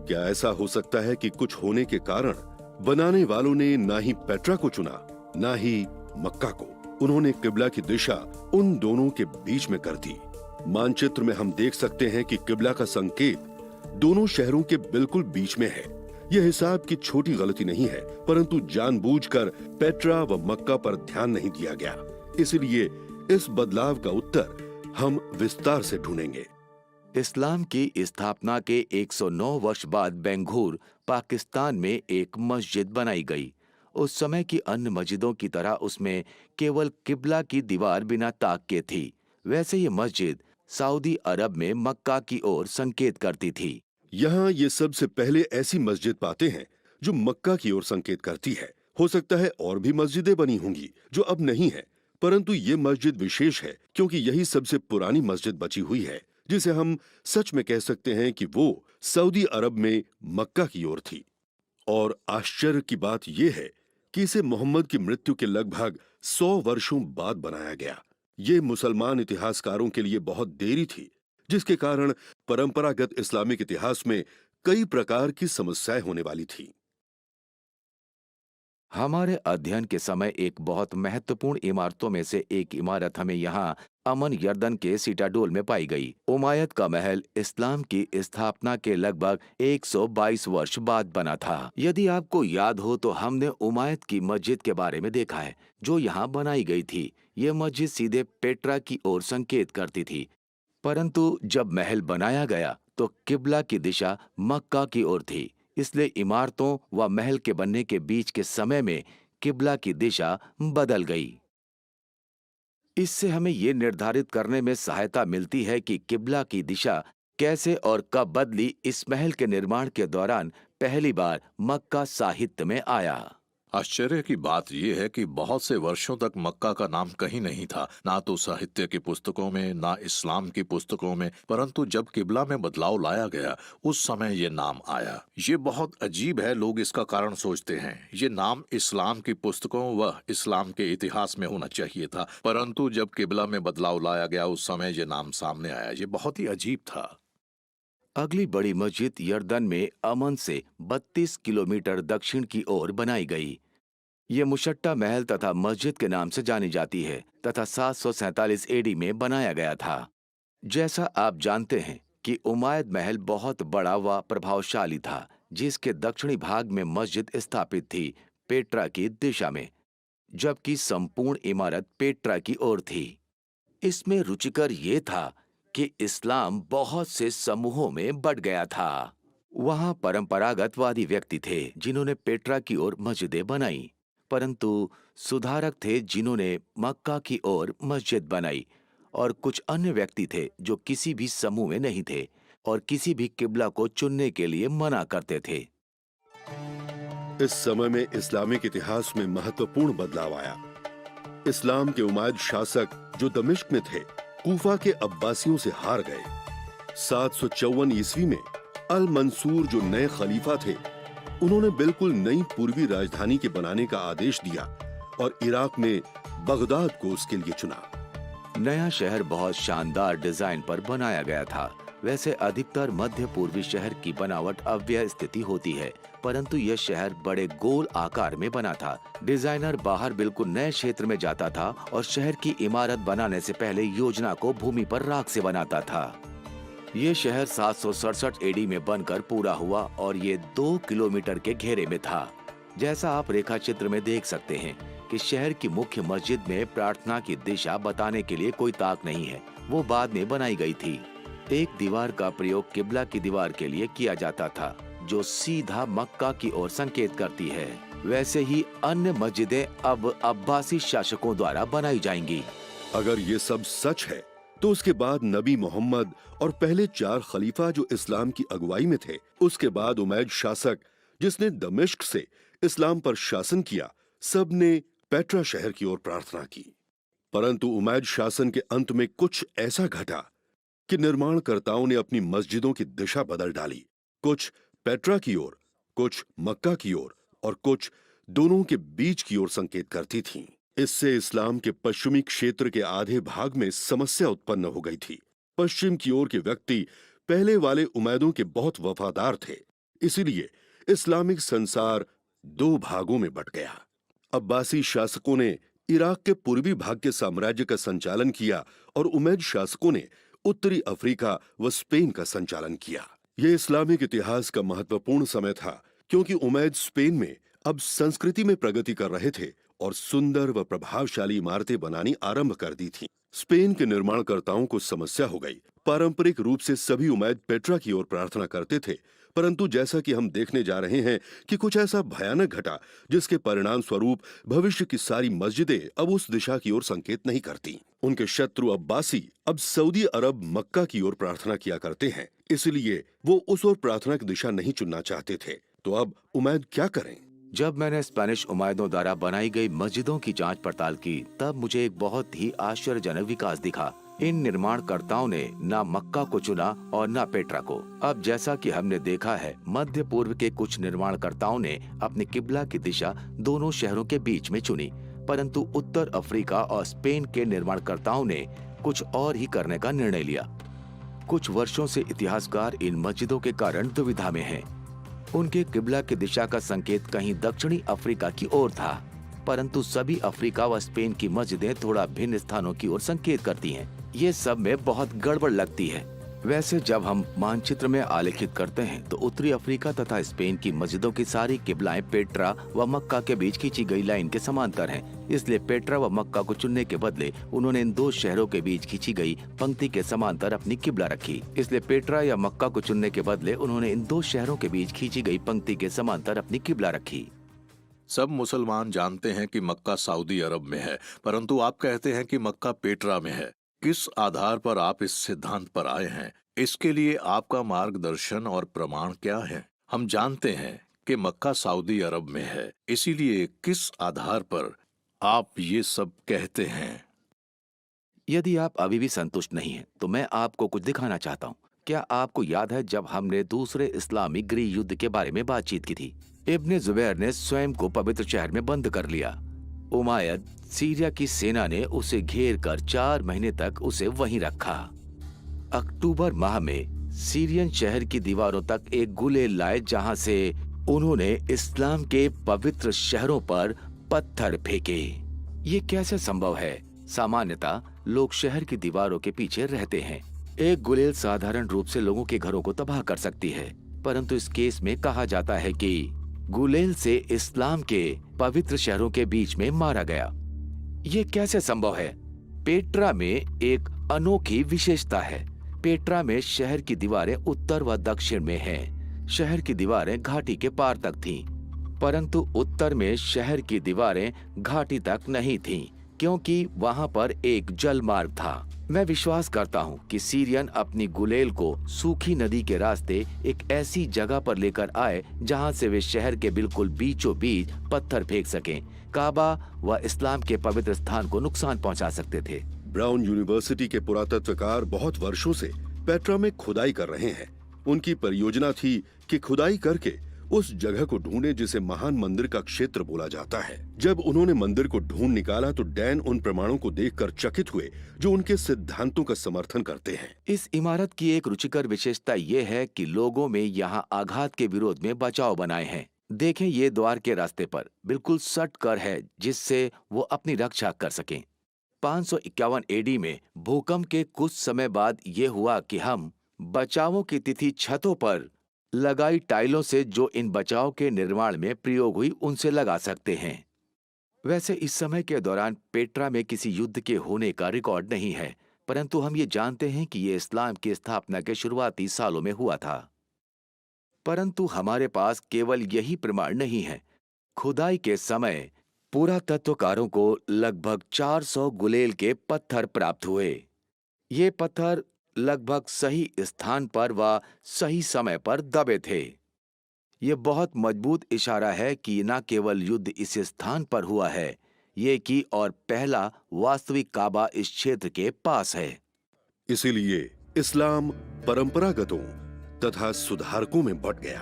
क्या ऐसा हो सकता है कि कुछ होने के कारण बनाने वालों ने ना ही पेट्रा को चुना ना ही मक्का को? उन्होंने किबला की दिशा उन दोनों के बीच में कर दी। मानचित्र में हम देख सकते हैं कि किबला का संकेत दोनों शहरों के बिल्कुल बीच में है। यह हिसाब की छोटी गलती नहीं है, परंतु जानबूझकर पेट्रा व मक्का पर ध्यान नहीं दिया गया। इसलिए इस बदलाव का उत्तर हम विस्तार से ढूंढेंगे। इस्लाम की स्थापना के 109 वर्ष बाद बेंगूर पाकिस्तान में एक मस्जिद बनाई गई। उस समय की अन्य मस्जिदों की तरह उसमें केवल किबला की दीवार बिना ताक के थी। वैसे ये मस्जिद सऊदी अरब में मक्का की ओर संकेत करती थी। यहाँ ये सबसे पहले ऐसी मस्जिद पाते हैं जो मक्का की ओर संकेत करती है। हो सकता है और भी मस्जिदें बनी होंगी जो अब नहीं है, परंतु ये मस्जिद विशेष है क्योंकि यही सबसे पुरानी मस्जिद बची हुई है जिसे हम सच में कह सकते हैं कि वो सऊदी अरब में मक्का की ओर थी। और आश्चर्य की बात यह है कि इसे मोहम्मद की मृत्यु के लगभग 100 वर्षों बाद बनाया गया। ये मुसलमान इतिहासकारों के लिए बहुत देरी थी, जिसके कारण परंपरागत इस्लामिक इतिहास में कई प्रकार की समस्याएं होने वाली थी। हमारे अध्ययन के समय एक बहुत महत्वपूर्ण इमारतों में से एक इमारत हमें यहाँ अमन यर्दन के सीटाडोल में पाई गई। उमायद का महल इस्लाम की स्थापना के लगभग 122 वर्ष बाद बना था। यदि आपको याद हो तो हमने उमायद की मस्जिद के बारे में देखा है जो यहाँ बनाई गई थी। ये मस्जिद सीधे पेट्रा की ओर संकेत करती थी, परंतु जब महल बनाया गया तो किबला की दिशा मक्का की ओर थी। इसलिए इमारतों व महल के बनने के बीच के समय में किबला की दिशा बदल गई। इससे हमें ये निर्धारित करने में सहायता मिलती है कि किबला की दिशा कैसे और कब बदली। इस महल के निर्माण के दौरान पहली बार मक्का साहित्य में आया। आश्चर्य की बात यह है कि बहुत से वर्षों तक मक्का का नाम कहीं नहीं था, ना तो साहित्य की पुस्तकों में, ना इस्लाम की पुस्तकों में। परंतु जब किबला में बदलाव लाया गया उस समय ये नाम आया। ये बहुत अजीब है। लोग इसका कारण सोचते हैं ये नाम इस्लाम की पुस्तकों व इस्लाम के इतिहास में होना चाहिए था, परंतु जब किबला में बदलाव लाया गया उस समय ये नाम सामने आया। ये बहुत ही अजीब था। अगली बड़ी मस्जिद यर्दन में अमन से 32 किलोमीटर दक्षिण की ओर बनाई गई। ये मुशट्टा महल तथा मस्जिद के नाम से जानी जाती है तथा 747 एडी में बनाया गया था। जैसा आप जानते हैं कि उमायद महल बहुत बड़ा व प्रभावशाली था, जिसके दक्षिणी भाग में मस्जिद स्थापित थी पेट्रा की दिशा में, जबकि संपूर्ण इमारत पेट्रा की ओर थी। इसमें रुचिकर ये था कि इस्लाम बहुत से समूहों में बट गया था। वहां परंपरागतवादी व्यक्ति थे जिन्होंने पेट्रा की ओर मस्जिदें बनाई, परंतु सुधारक थे जिन्होंने मक्का की ओर मस्जिद बनाई, और कुछ अन्य व्यक्ति थे जो किसी भी समूह में नहीं थे और किसी भी किबला को चुनने के लिए मना करते थे। इस समय में इस्लामिक इतिहास में महत्वपूर्ण बदलाव आया। इस्लाम के उमायद शासक जो दमिश्क में थे, कूफा के अब्बासियों से हार गए। 754 ईस्वी में अल मंसूर जो नए खलीफा थे, उन्होंने बिल्कुल नई पूर्वी राजधानी के बनाने का आदेश दिया और इराक में बगदाद को उसके लिए चुना। नया शहर बहुत शानदार डिजाइन पर बनाया गया था। वैसे अधिकतर मध्य पूर्वी शहर की बनावट अव्यवस्थित होती है, परंतु यह शहर बड़े गोल आकार में बना था। डिजाइनर बाहर बिल्कुल नए क्षेत्र में जाता था और शहर की इमारत बनाने से पहले योजना को भूमि पर राख से बनाता था। ये शहर 767 एडी में बनकर पूरा हुआ और ये 2 किलोमीटर के घेरे में था। जैसा आप रेखा चित्र में देख सकते हैं कि शहर की मुख्य मस्जिद में प्रार्थना की दिशा बताने के लिए कोई ताक नहीं है, वो बाद में बनाई गई थी। एक दीवार का प्रयोग किबला की दीवार के लिए किया जाता था जो सीधा मक्का की ओर संकेत करती है। वैसे ही अन्य मस्जिदें अब अब्बासी शासकों द्वारा बनाई जाएंगी। अगर ये सब सच है तो उसके बाद नबी मोहम्मद और पहले 4 खलीफा जो इस्लाम की अगुवाई में थे, उसके बाद उमैद शासक जिसने दमिश्क से इस्लाम पर शासन किया, सब ने पेट्रा शहर की ओर प्रार्थना की। परंतु उमैद शासन के अंत में कुछ ऐसा घटा कि निर्माणकर्ताओं ने अपनी मस्जिदों की दिशा बदल डाली। कुछ पेट्रा की ओर, कुछ मक्का की ओर और कुछ दोनों के बीच की ओर संकेत करती थीं। इससे इस्लाम के पश्चिमी क्षेत्र के आधे भाग में समस्या उत्पन्न हो गई थी। पश्चिम की ओर के व्यक्ति पहले वाले उमैदों के बहुत वफादार थे, इसीलिए इस्लामिक संसार दो भागों में बंट गया। अब्बासी शासकों ने इराक के पूर्वी भाग के साम्राज्य का संचालन किया और उमैद शासकों ने उत्तरी अफ्रीका व स्पेन का संचालन किया। यह इस्लामिक इतिहास का महत्वपूर्ण समय था, क्योंकि उमैद स्पेन में अब संस्कृति में प्रगति कर रहे थे और सुंदर व प्रभावशाली इमारतें बनानी आरंभ कर दी थीं। स्पेन के निर्माणकर्ताओं को समस्या हो गई। पारंपरिक रूप से सभी उमैद पेट्रा की ओर प्रार्थना करते थे, परंतु जैसा कि हम देखने जा रहे हैं कि कुछ ऐसा भयानक घटा जिसके परिणाम स्वरूप भविष्य की सारी मस्जिदें अब उस दिशा की ओर संकेत नहीं करती। उनके शत्रु अब्बासी अब सऊदी अरब मक्का की ओर प्रार्थना किया करते हैं, इसलिए वो उस ओर प्रार्थना की दिशा नहीं चुनना चाहते थे। तो अब उमैद क्या करें? जब मैंने स्पेनिश उमैदों द्वारा बनाई गई मस्जिदों की जांच पड़ताल की, तब मुझे एक बहुत ही आश्चर्यजनक विकास दिखा। इन निर्माणकर्ताओं ने न मक्का को चुना और न पेट्रा को। अब जैसा कि हमने देखा है, मध्य पूर्व के कुछ निर्माणकर्ताओं ने अपने किबला की दिशा दोनों शहरों के बीच में चुनी, परंतु उत्तर अफ्रीका और स्पेन के निर्माणकर्ताओं ने कुछ और ही करने का निर्णय लिया। कुछ वर्षों से इतिहासकार इन मस्जिदों के कारण दुविधा में हैं। उनके किबला की दिशा का संकेत कहीं दक्षिणी अफ्रीका की ओर था, परंतु सभी अफ्रीका व स्पेन की मस्जिदें थोड़ा भिन्न स्थानों की ओर संकेत करती हैं। ये सब में बहुत गड़बड़ लगती है। वैसे जब हम मानचित्र में आलेखित करते हैं तो उत्तरी अफ्रीका तथा स्पेन की मस्जिदों की सारी किबलाएं पेट्रा व मक्का के बीच खींची गई लाइन के समांतर हैं। इसलिए पेट्रा व मक्का को चुनने के बदले उन्होंने इन दो शहरों के बीच खींची गई पंक्ति के समांतर अपनी किबला रखी। इसलिए पेट्रा या मक्का को चुनने के बदले उन्होंने इन दो शहरों के बीच खींची गई पंक्ति के समांतर अपनी किबला रखी। सब मुसलमान जानते हैं कि मक्का सऊदी अरब में है, परंतु आप कहते हैं कि मक्का पेट्रा में है। किस आधार पर आप इस सिद्धांत पर आए हैं? इसके लिए आपका मार्गदर्शन और प्रमाण क्या है? हम जानते हैं कि मक्का सऊदी अरब में है, इसीलिए किस आधार पर आप ये सब कहते हैं? यदि आप अभी भी संतुष्ट नहीं हैं, तो मैं आपको कुछ दिखाना चाहता हूँ। क्या आपको याद है जब हमने दूसरे इस्लामी गृह युद्ध के बारे में बातचीत की थी? इब्ने जुबैर ने स्वयं को पवित्र शहर में बंद कर लिया। उमायद सीरिया की सेना ने उसे घेर कर 4 महीने तक उसे वहीं रखा। अक्टूबर माह में सीरियन शहर की दीवारों तक एक गुलेल लाए, जहां से उन्होंने इस्लाम के पवित्र शहरों पर पत्थर फेंके। ये कैसे संभव है? सामान्यतः लोग शहर की दीवारों के पीछे रहते हैं। एक गुलेल साधारण रूप से लोगों के घरों को तबाह कर सकती है, परंतु इस केस में कहा जाता है कि गुलेल से इस्लाम के पवित्र शहरों के बीच में मारा गया। ये कैसे संभव है? पेट्रा में एक अनोखी विशेषता है। पेट्रा में शहर की दीवारें उत्तर व दक्षिण में हैं। शहर की दीवारें घाटी के पार तक थीं, परंतु उत्तर में शहर की दीवारें घाटी तक नहीं थीं, क्योंकि वहां पर एक जल मार्ग था। मैं विश्वास करता हूं कि सीरियन अपनी गुलेल को सूखी नदी के रास्ते एक ऐसी जगह पर लेकर आए जहां से वे शहर के बिल्कुल बीचों बीच पत्थर फेंक सकें। काबा व इस्लाम के पवित्र स्थान को नुकसान पहुंचा सकते थे। ब्राउन यूनिवर्सिटी के पुरातत्वकार बहुत वर्षों से पेट्रा में खुदाई कर रहे हैं। उनकी परियोजना थी कि खुदाई करके उस जगह को ढूंढे जिसे महान मंदिर का क्षेत्र बोला जाता है। जब उन्होंने मंदिर को ढूंढ निकाला तो डैन उन प्रमाणों को देखकर चकित हुए जो उनके सिद्धांतों का समर्थन करते हैं। इस इमारत की एक रुचिकर विशेषता ये है कि लोगों में यहाँ आघात के विरोध में बचाव बनाए हैं। देखें, ये द्वार के रास्ते पर बिल्कुल सट कर है, जिससे वो अपनी रक्षा कर सकें। 551 एडी में भूकंप के कुछ समय बाद ये हुआ कि हम बचावों की तिथि छतों पर लगाई टाइलों से जो इन बचाव के निर्माण में प्रयोग हुई उनसे लगा सकते हैं। वैसे इस समय के दौरान पेट्रा में किसी युद्ध के होने का रिकॉर्ड नहीं है, परंतु हम ये जानते हैं कि ये इस्लाम की स्थापना के शुरुआती सालों में हुआ था। परंतु हमारे पास केवल यही प्रमाण नहीं है। खुदाई के समय पुरातत्वकारों को लगभग 400 गुलेल के पत्थर प्राप्त हुए। ये पत्थर लगभग सही स्थान पर व सही समय पर दबे थे। ये बहुत मजबूत इशारा है कि न केवल युद्ध इस स्थान पर हुआ है, ये कि और पहला वास्तविक काबा इस क्षेत्र के पास है। इसीलिए इस्लाम परंपरागतों तथा सुधारकों में बंट गया।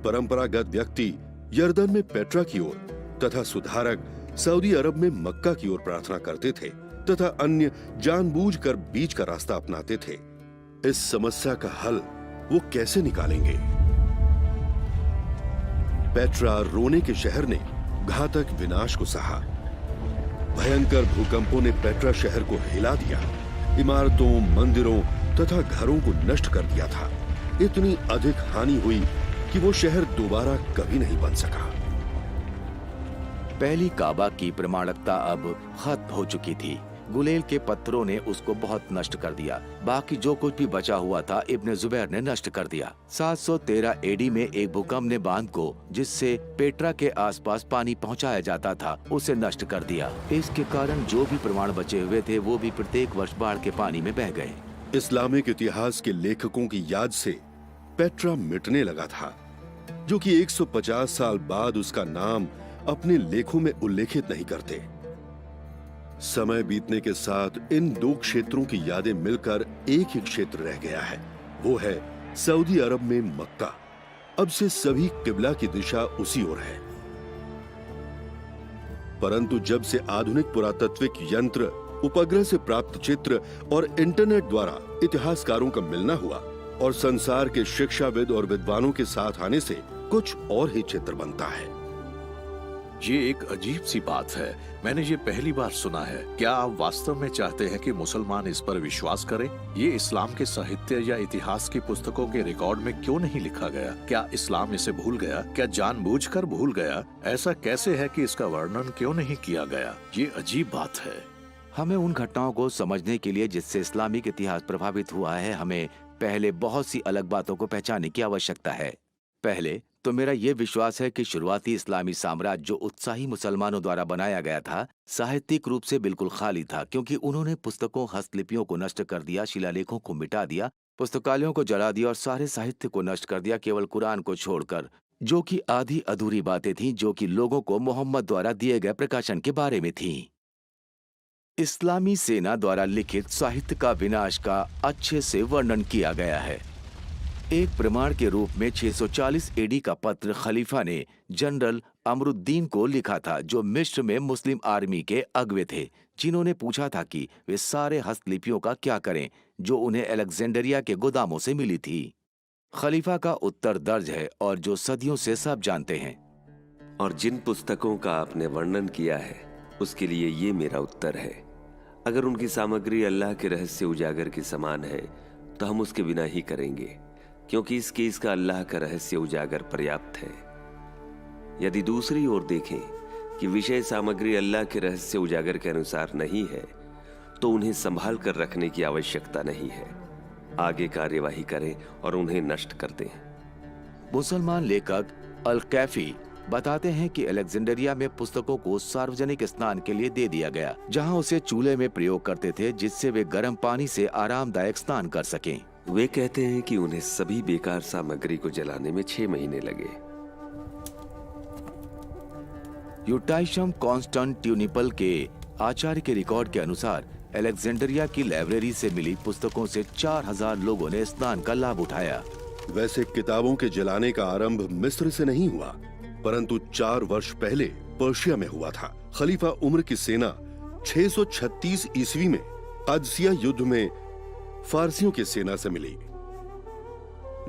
परंपरागत व्यक्ति यर्दन में पेट्रा की ओर तथा सुधारक सऊदी अरब में मक्का की ओर प्रार्थना करते थे तथा अन्य जानबूझकर बीच का रास्ता अपनाते थे। इस समस्या का हल वो कैसे निकालेंगे? पेट्रा रोने के शहर ने घातक विनाश को सहा। भयंकर भूकंपों ने पेट्रा शहर को हिला दिया, इमारतों, मंदिरों तथा घरों को नष्ट कर दिया था। इतनी अधिक हानि हुई कि वो शहर दोबारा कभी नहीं बन सका। पहली काबा की प्रमाणिकता अब खत्म हो चुकी थी। गुलेल के पत्थरों ने उसको बहुत नष्ट कर दिया। बाकी जो कुछ भी बचा हुआ था इब्ने जुबैर ने नष्ट कर दिया। 713 एडी में एक भूकंप ने बांध को, जिससे पेट्रा के आसपास पानी पहुंचाया जाता था, उसे नष्ट कर दिया। इसके कारण जो भी प्रमाण बचे हुए थे वो भी प्रत्येक वर्ष बाढ़ के पानी में बह गए। इस्लामिक इतिहास के लेखकों की याद से पेट्रा मिटने लगा था, जो कि 150 साल बाद उसका नाम अपने लेखों में उल्लेखित नहीं करते। समय बीतने के साथ इन दो क्षेत्रों की यादें मिलकर एक ही क्षेत्र रह गया है, वो है सऊदी अरब में मक्का। अब से सभी किबला की दिशा उसी ओर है। परंतु जब से आधुनिक पुरातत्विक यंत्र, उपग्रह से प्राप्त चित्र और इंटरनेट द्वारा इतिहासकारों का मिलना हुआ और संसार के शिक्षाविद और विद्वानों के साथ आने से कुछ और ही चित्र बनता है। ये एक अजीब सी बात है, मैंने ये पहली बार सुना है। क्या आप वास्तव में चाहते हैं कि मुसलमान इस पर विश्वास करें? ये इस्लाम के साहित्य या इतिहास की पुस्तकों के रिकॉर्ड में क्यों नहीं लिखा गया? क्या इस्लाम इसे भूल गया? क्या जानबूझकर भूल गया? ऐसा कैसे है कि इसका वर्णन क्यों नहीं किया गया? ये अजीब बात है। हमें उन घटनाओं को समझने के लिए जिससे इस्लामिक इतिहास प्रभावित हुआ है, हमें पहले बहुत सी अलग बातों को पहचानने की आवश्यकता है। पहले तो मेरा ये विश्वास है कि शुरुआती इस्लामी साम्राज्य जो उत्साही मुसलमानों द्वारा बनाया गया था, साहित्यिक रूप से बिल्कुल खाली था, क्योंकि उन्होंने पुस्तकों, हस्तलिपियों को नष्ट कर दिया, शिलालेखों को मिटा दिया, पुस्तकालयों को जला दिया और सारे साहित्य को नष्ट कर दिया, केवल कुरान को छोड़कर, जो कि आधी अधूरी बातें थीं, जो कि लोगों को मोहम्मद द्वारा दिए गए प्रकाशन के बारे में थीं। इस्लामी सेना द्वारा लिखित साहित्य का विनाश का अच्छे से वर्णन किया गया है। एक प्रमाण के रूप में 640 एडी का पत्र खलीफा ने जनरल अमरुद्दीन को लिखा था, जो मिस्र में मुस्लिम आर्मी के अगवे थे, जिन्होंने पूछा था कि वे सारे हस्तलिपियों का क्या करें जो उन्हें अलेक्जेंडरिया के गोदामों से मिली थी। खलीफा का उत्तर दर्ज है और जो सदियों से सब जानते हैं। और जिन पुस्तकों का आपने वर्णन किया है उसके लिए ये मेरा उत्तर है। अगर उनकी सामग्री अल्लाह के रहस्य उजागर के समान है तो हम उसके बिना ही करेंगे, क्योंकि इस केस का अल्लाह का रहस्य उजागर पर्याप्त है। यदि दूसरी ओर देखें कि विषय सामग्री अल्लाह के रहस्य उजागर के अनुसार नहीं है तो उन्हें संभाल कर रखने की आवश्यकता नहीं है। आगे कार्यवाही करें और उन्हें नष्ट कर दें। मुसलमान लेखक अल कैफी बताते हैं कि अलेक्जेंडरिया में पुस्तकों को सार्वजनिक स्नान के लिए दे दिया गया, जहां उसे चूल्हे में प्रयोग करते थे, जिससे वे गर्म पानी से आरामदायक स्नान कर सकें। वे कहते हैं कि उन्हें सभी बेकार सामग्री को जलाने में 6 महीने लगे। यूटाइशम कॉन्स्टेंटिनोपल के आचार्य के रिकॉर्ड के अनुसार अलेक्जेंडरिया की लाइब्रेरी से मिली पुस्तकों से 4000 लोगों ने स्नान का लाभ उठाया। वैसे किताबों के जलाने का आरंभ मिस्र से नहीं हुआ, परंतु 4 वर्ष पहले पर्शिया में हुआ था। खलीफा उमर की सेना 636 ईस्वी में कादसिया युद्ध में फारसियों की सेना से मिली।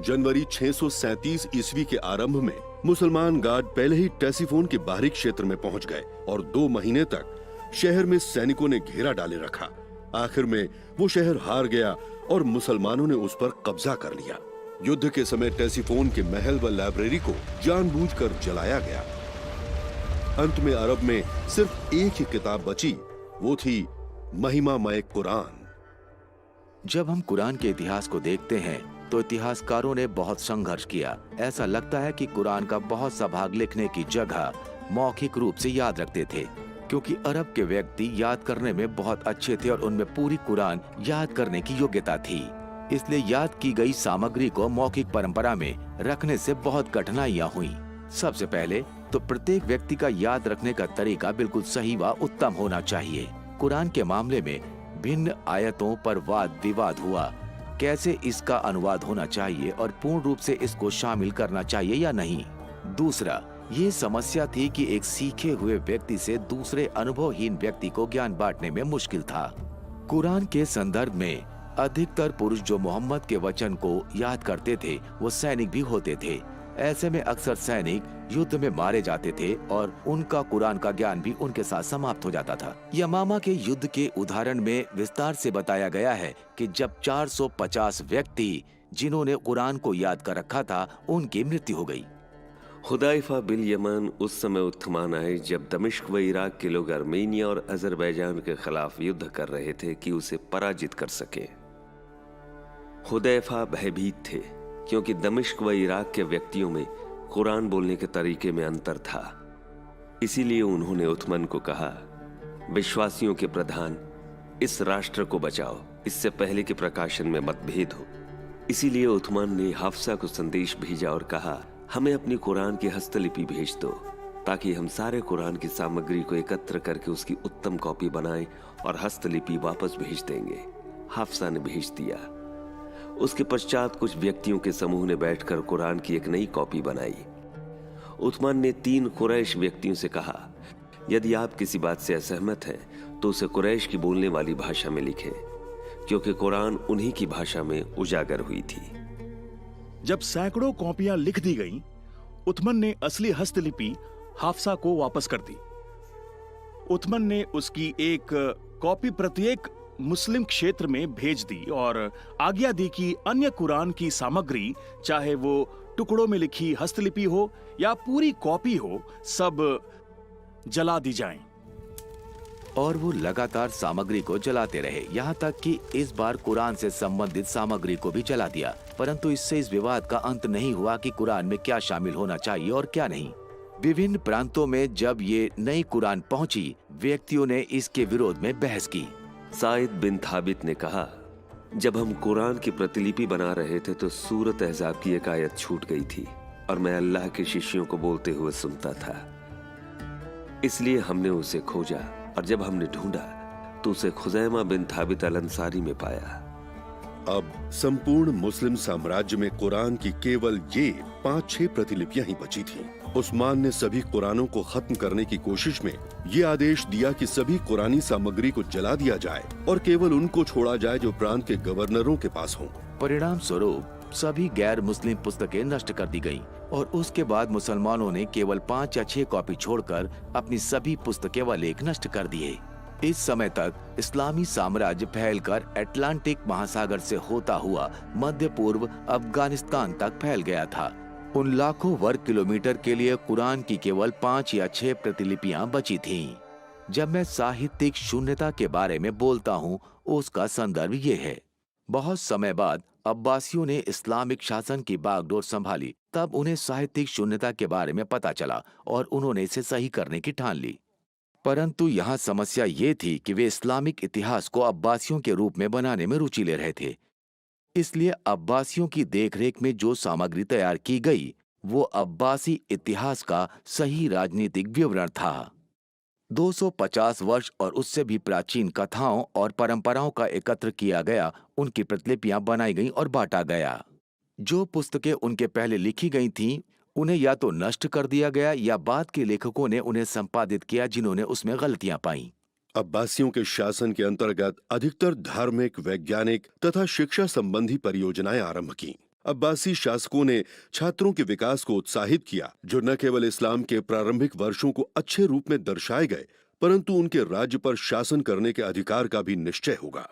जनवरी 637 ईस्वी के आरंभ में मुसलमान गार्ड पहले ही टेसिफोन के बाहरी क्षेत्र में पहुंच गए और 2 महीने तक शहर में सैनिकों ने घेरा डाले रखा। आखिर में वो शहर हार गया और मुसलमानों ने उस पर कब्जा कर लिया। युद्ध के समय टेसिफोन के महल व लाइब्रेरी को जानबूझकर जलाया गया। अंत में अरब में सिर्फ एक ही किताब बची, वो थी महिमामय कुरान। जब हम कुरान के इतिहास को देखते हैं तो इतिहासकारों ने बहुत संघर्ष किया। ऐसा लगता है कि कुरान का बहुत सा भाग लिखने की जगह मौखिक रूप से याद रखते थे, क्योंकि अरब के व्यक्ति याद करने में बहुत अच्छे थे और उनमें पूरी कुरान याद करने की योग्यता थी। इसलिए याद की गई सामग्री को मौखिक परंपरा में रखने से बहुत कठिनाइयां हुई। सबसे पहले तो प्रत्येक व्यक्ति का याद रखने का तरीका बिल्कुल सही व उत्तम होना चाहिए। कुरान के मामले में भिन्न आयतों पर वाद विवाद हुआ, कैसे इसका अनुवाद होना चाहिए और पूर्ण रूप से इसको शामिल करना चाहिए या नहीं। दूसरा, ये समस्या थी कि एक सीखे हुए व्यक्ति से दूसरे अनुभवहीन व्यक्ति को ज्ञान बांटने में मुश्किल था। कुरान के संदर्भ में अधिकतर पुरुष जो मोहम्मद के वचन को याद करते थे वो सैनिक भी होते थे। ऐसे में अक्सर सैनिक युद्ध में मारे जाते थे और उनका कुरान का ज्ञान भी उनके साथ समाप्त हो जाता था। यमामा के युद्ध के उदाहरण में विस्तार से बताया गया है कि जब 450 व्यक्ति जिन्होंने कुरान को याद कर रखा था उनकी मृत्यु हो गई। हुदैफा बिन यमन उस समय उत्थमान आए जब दमिश्क व इराक के लोग आर्मेनिया और अजरबैजान के खिलाफ युद्ध कर रहे थे कि उसे पराजित कर सके। हुदैफा भयभीत थे क्योंकि दमिश्क व इराक के व्यक्तियों में कुरान बोलने के तरीके में अंतर था। इसीलिए उन्होंने उथमन को कहा, विश्वासियों के प्रधान, इस राष्ट्र को बचाओ, इससे पहले कि प्रकाशन में मतभेद हो। इसीलिए उथमान ने हाफसा को संदेश भेजा और कहा, हमें अपनी कुरान की हस्तलिपि भेज दो ताकि हम सारे कुरान की सामग्री को एकत्र करके उसकी उत्तम कॉपी बनाएं और हस्तलिपि वापस भेज देंगे। हाफसा ने भेज दिया। उसके पश्चात कुछ व्यक्तियों के समूह ने बैठकर कुरान की एक नई कॉपी बनाई। उथमान ने 3 कुरैश व्यक्तियों से कहा, यदि आप किसी बात से असहमत हैं तो उसे कुरैश की बोलने वाली भाषा में लिखें, क्योंकि कुरान उन्हीं की भाषा में उजागर हुई थी। जब सैकड़ों कॉपियां लिख दी गईं, उथमन ने असली हस्तलिपि हाफसा को वापस कर दी। उथमन ने उसकी एक कॉपी प्रत्येक मुस्लिम क्षेत्र में भेज दी और आज्ञा दी कि अन्य कुरान की सामग्री, चाहे वो टुकड़ों में लिखी हस्तलिपि हो या पूरी कॉपी हो, सब जला दी जाएं। और वो लगातार सामग्री को जलाते रहे, यहाँ तक कि इस बार कुरान से संबंधित सामग्री को भी जला दिया। परंतु इससे इस विवाद का अंत नहीं हुआ कि कुरान में क्या शामिल होना चाहिए और क्या नहीं। विभिन्न प्रांतों में जब ये नई कुरान पहुंची, व्यक्तियों ने इसके विरोध में बहस की। साइद बिन थाबित ने कहा, जब हम कुरान की प्रतिलिपि बना रहे थे तो सूरत अहज़ाब की एक आयत छूट गई थी और मैं अल्लाह के शिष्यों को बोलते हुए सुनता था। इसलिए हमने उसे खोजा और जब हमने ढूंढा तो उसे खुजैमा बिन थाबित अल अंसारी में पाया। अब संपूर्ण मुस्लिम साम्राज्य में कुरान की केवल ये 5-6 प्रतिलिपियां ही बची थीं। उस्मान ने सभी कुरानों को खत्म करने की कोशिश में ये आदेश दिया कि सभी कुरानी सामग्री को जला दिया जाए और केवल उनको छोड़ा जाए जो प्रांत के गवर्नरों के पास हों। परिणाम स्वरूप सभी गैर मुस्लिम पुस्तकें नष्ट कर दी गईं और उसके बाद मुसलमानों ने केवल 5 या 6 कॉपी छोड़कर अपनी सभी पुस्तकें व लेख नष्ट कर दिए। इस समय तक इस्लामी साम्राज्य फैलकर अटलांटिक महासागर से होता हुआ मध्य पूर्व अफगानिस्तान तक फैल गया था। उन लाखों वर्ग किलोमीटर के लिए कुरान की केवल 5 या 6 प्रतिलिपियां बची थीं। जब मैं साहित्यिक शून्यता के बारे में बोलता हूँ, उसका संदर्भ ये है। बहुत समय बाद अब्बासियों ने इस्लामिक शासन की बागडोर संभाली, तब उन्हें साहित्यिक शून्यता के बारे में पता चला और उन्होंने इसे सही करने की ठान ली। परंतु यहाँ समस्या ये थी कि वे इस्लामिक इतिहास को अब्बासियों के रूप में बनाने में रुचि ले रहे थे। इसलिए अब्बासियों की देखरेख में जो सामग्री तैयार की गई वो अब्बासी इतिहास का सही राजनीतिक विवरण था। 250 वर्ष और उससे भी प्राचीन कथाओं और परंपराओं का एकत्र किया गया, उनकी प्रतिलिपियां बनाई गईं और बांटा गया। जो पुस्तकें उनके पहले लिखी गई थीं, उन्हें या तो नष्ट कर दिया गया या बाद के लेखकों ने उन्हें संपादित किया जिन्होंने उसमें गलतियां पाईं। अब्बासियों के शासन के अंतर्गत अधिकतर धार्मिक, वैज्ञानिक तथा शिक्षा संबंधी परियोजनाएं आरंभ की। अब्बासी शासकों ने छात्रों के विकास को उत्साहित किया, जो न केवल इस्लाम के प्रारंभिक वर्षों को अच्छे रूप में दर्शाए गए, परंतु उनके राज्य पर शासन करने के अधिकार का भी निश्चय होगा।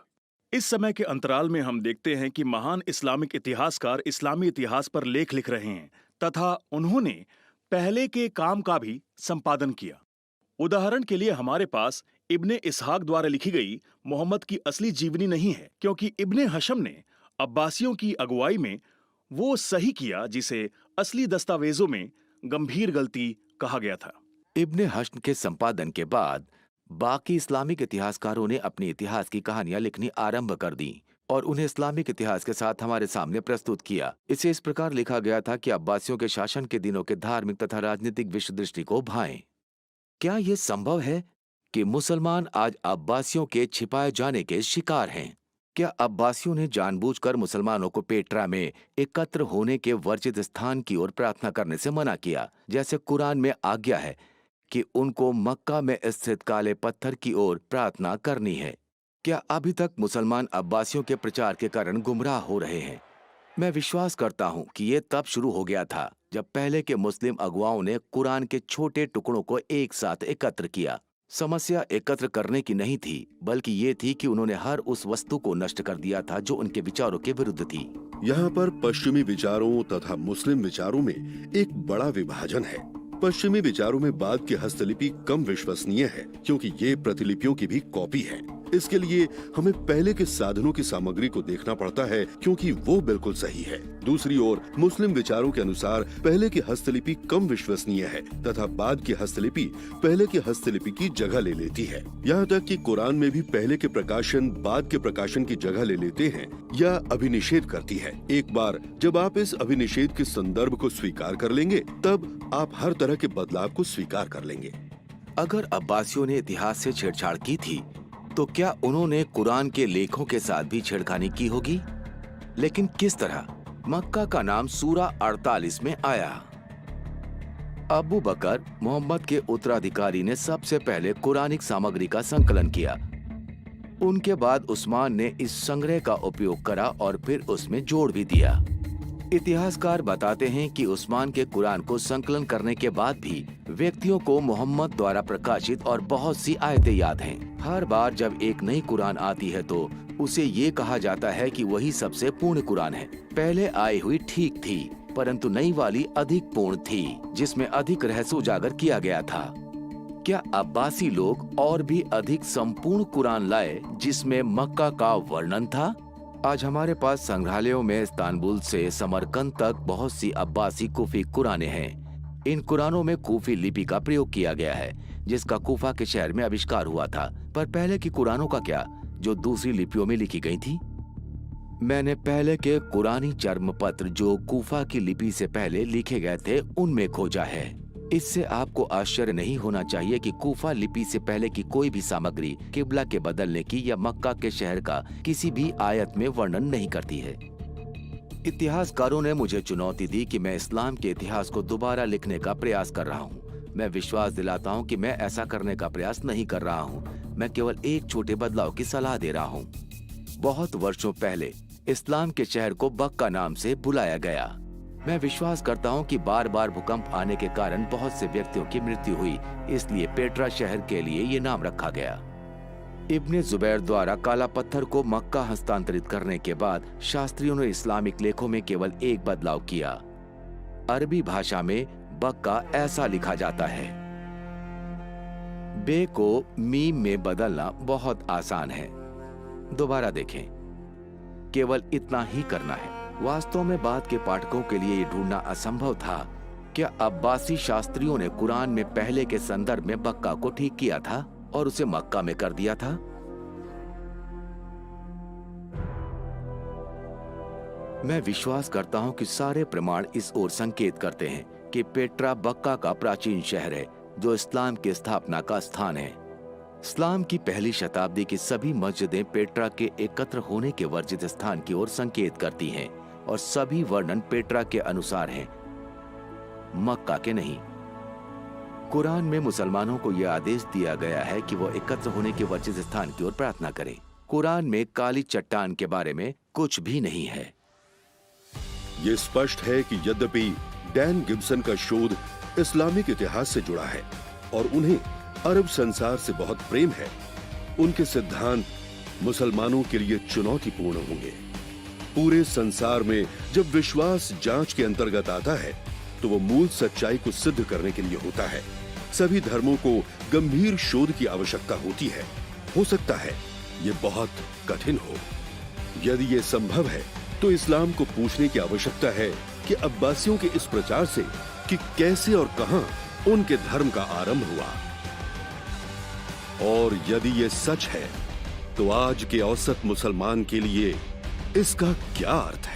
इस समय के अंतराल में हम देखते हैं कि महान इस्लामिक इतिहासकार इस्लामी इतिहास पर लेख लिख रहे हैं तथा उन्होंने पहले के काम का भी संपादन किया। उदाहरण के लिए हमारे पास इब्ने इसहाक द्वारा लिखी गई मोहम्मद की असली जीवनी नहीं है, क्योंकि इब्ने हशम ने अब्बासियों की अगुवाई में वो सही किया जिसे असली दस्तावेजों में गंभीर गलती कहा गया था। इब्ने हश्म के संपादन के बाद बाकी इस्लामिक इतिहासकारों ने अपनी इतिहास की कहानियां लिखनी आरंभ कर दी और उन्हें इस्लामिक इतिहास के साथ हमारे सामने प्रस्तुत किया। इसे इस प्रकार लिखा गया था कि अब्बासियों के शासन के दिनों के धार्मिक तथा राजनीतिक विश्व दृष्टि को भाएं। क्या यह संभव है कि मुसलमान आज अब्बासियों के छिपाए जाने के शिकार हैं? क्या अब्बासियों ने जानबूझकर मुसलमानों को पेट्रा में एकत्र होने के वर्जित स्थान की ओर प्रार्थना करने से मना किया, जैसे कुरान में आज्ञा है कि उनको मक्का में स्थित काले पत्थर की ओर प्रार्थना करनी है? क्या अभी तक मुसलमान अब्बासियों के प्रचार के कारण गुमराह हो रहे हैं? मैं विश्वास करता हूं कि ये तब शुरू हो गया था जब पहले के मुस्लिम अगुवाओं ने कुरान के छोटे टुकड़ों को एक साथ एकत्र किया। समस्या एकत्र करने की नहीं थी, बल्कि ये थी कि उन्होंने हर उस वस्तु को नष्ट कर दिया था जो उनके विचारों के विरुद्ध थी। यहाँ पर पश्चिमी विचारों तथा मुस्लिम विचारों में एक बड़ा विभाजन है। पश्चिमी विचारों में बाद की हस्तलिपि कम विश्वसनीय है क्योंकि ये प्रतिलिपियों की भी कॉपी है। इसके लिए हमें पहले के साधनों की सामग्री को देखना पड़ता है क्योंकि वो बिल्कुल सही है। दूसरी ओर मुस्लिम विचारों के अनुसार पहले की हस्तलिपि कम विश्वसनीय है तथा बाद की हस्तलिपि पहले की हस्तलिपि की जगह ले लेती है। यहाँ तक कि कुरान में भी पहले के प्रकाशन बाद के प्रकाशन की जगह ले लेते हैं या अभिनिषेध करती है। एक बार जब आप इस अभिनिषेध के संदर्भ को स्वीकार कर लेंगे तब आप हर तरह के बदलाव को स्वीकार कर लेंगे। अगर अब्बासियों ने इतिहास से छेड़छाड़ की थी तो क्या उन्होंने कुरान के लेखों के साथ भी छेड़खानी की होगी? लेकिन किस तरह? मक्का का नाम सूरा 48 में आया। अबू बकर, मोहम्मद के उत्तराधिकारी, ने सबसे पहले कुरानिक सामग्री का संकलन किया। उनके बाद उस्मान ने इस संग्रह का उपयोग करा और फिर उसमें जोड़ भी दिया। इतिहासकार बताते हैं कि उस्मान के कुरान को संकलन करने के बाद भी व्यक्तियों को मोहम्मद द्वारा प्रकाशित और बहुत सी आयतें याद हैं। हर बार जब एक नई कुरान आती है तो उसे ये कहा जाता है कि वही सबसे पूर्ण कुरान है। पहले आई हुई ठीक थी, परंतु नई वाली अधिक पूर्ण थी, जिसमें अधिक रहस्य उजागर किया गया था। क्या अब्बासी लोग और भी अधिक संपूर्ण कुरान लाए जिसमें मक्का का वर्णन था? आज हमारे पास संग्रहालयों में इस्तांबुल से समरकंद तक बहुत सी अब्बासी कूफी कुरानें हैं। इन कुरानों में कूफी लिपि का प्रयोग किया गया है, जिसका कूफा के शहर में आविष्कार हुआ था। पर पहले की कुरानों का क्या, जो दूसरी लिपियों में लिखी गई थी? मैंने पहले के कुरानी चर्म पत्र जो कूफा की लिपि से पहले लिखे गए थे उनमें खोजा है। इससे आपको आश्चर्य नहीं होना चाहिए कि कूफा लिपि से पहले की कोई भी सामग्री किबला के बदलने की या मक्का के शहर का किसी भी आयत में वर्णन नहीं करती है। इतिहासकारों ने मुझे चुनौती दी कि मैं इस्लाम के इतिहास को दोबारा लिखने का प्रयास कर रहा हूँ। मैं विश्वास दिलाता हूँ कि मैं ऐसा करने का प्रयास नहीं कर रहा हूँ। मैं केवल एक छोटे बदलाव की सलाह दे रहा हूँ। बहुत वर्षों पहले इस्लाम के शहर को बक्का नाम से बुलाया गया। मैं विश्वास करता हूं कि बार बार भूकंप आने के कारण बहुत से व्यक्तियों की मृत्यु हुई, इसलिए पेट्रा शहर के लिए ये नाम रखा गया। इब्ने जुबैर द्वारा काला पत्थर को मक्का हस्तांतरित करने के बाद शास्त्रियों ने इस्लामिक लेखों में केवल एक बदलाव किया। अरबी भाषा में बक्का ऐसा लिखा जाता है। बे को मीम में बदलना बहुत आसान है। दोबारा देखें, केवल इतना ही करना है। वास्तव में बाद के पाठकों के लिए ये ढूंढना असंभव था। क्या अब्बासी शास्त्रियों ने कुरान में पहले के संदर्भ में बक्का को ठीक किया था और उसे मक्का में कर दिया था? मैं विश्वास करता हूं कि सारे प्रमाण इस ओर संकेत करते हैं कि पेट्रा बक्का का प्राचीन शहर है, जो इस्लाम की स्थापना का स्थान है। इस्लाम की पहली शताब्दी की सभी मस्जिदें पेट्रा के एकत्र होने के वर्जित स्थान की ओर संकेत करती हैं और सभी वर्णन पेट्रा के अनुसार हैं, मक्का के नहीं। कुरान में मुसलमानों को यह आदेश दिया गया है कि वो एकत्र होने के वर्जित स्थान की ओर प्रार्थना करें। कुरान में काली चट्टान के बारे में कुछ भी नहीं है। ये स्पष्ट है कि यद्यपि डैन गिब्सन का शोध इस्लामिक इतिहास से जुड़ा है और उन्हें अरब संसार से बहुत प्रेम है, उनके सिद्धांत मुसलमानों के लिए चुनौतीपूर्ण होंगे। पूरे संसार में जब विश्वास जांच के अंतर्गत आता है तो वो मूल सच्चाई को सिद्ध करने के लिए होता है। सभी धर्मों को गंभीर शोध की आवश्यकता होती है। हो सकता है ये बहुत कठिन हो। यदि ये संभव है तो इस्लाम को पूछने की आवश्यकता है कि अब्बासियों के इस प्रचार से कि कैसे और कहां उनके धर्म का आरंभ हुआ। और यदि ये सच है तो आज के औसत मुसलमान के लिए इसका क्या अर्थ है?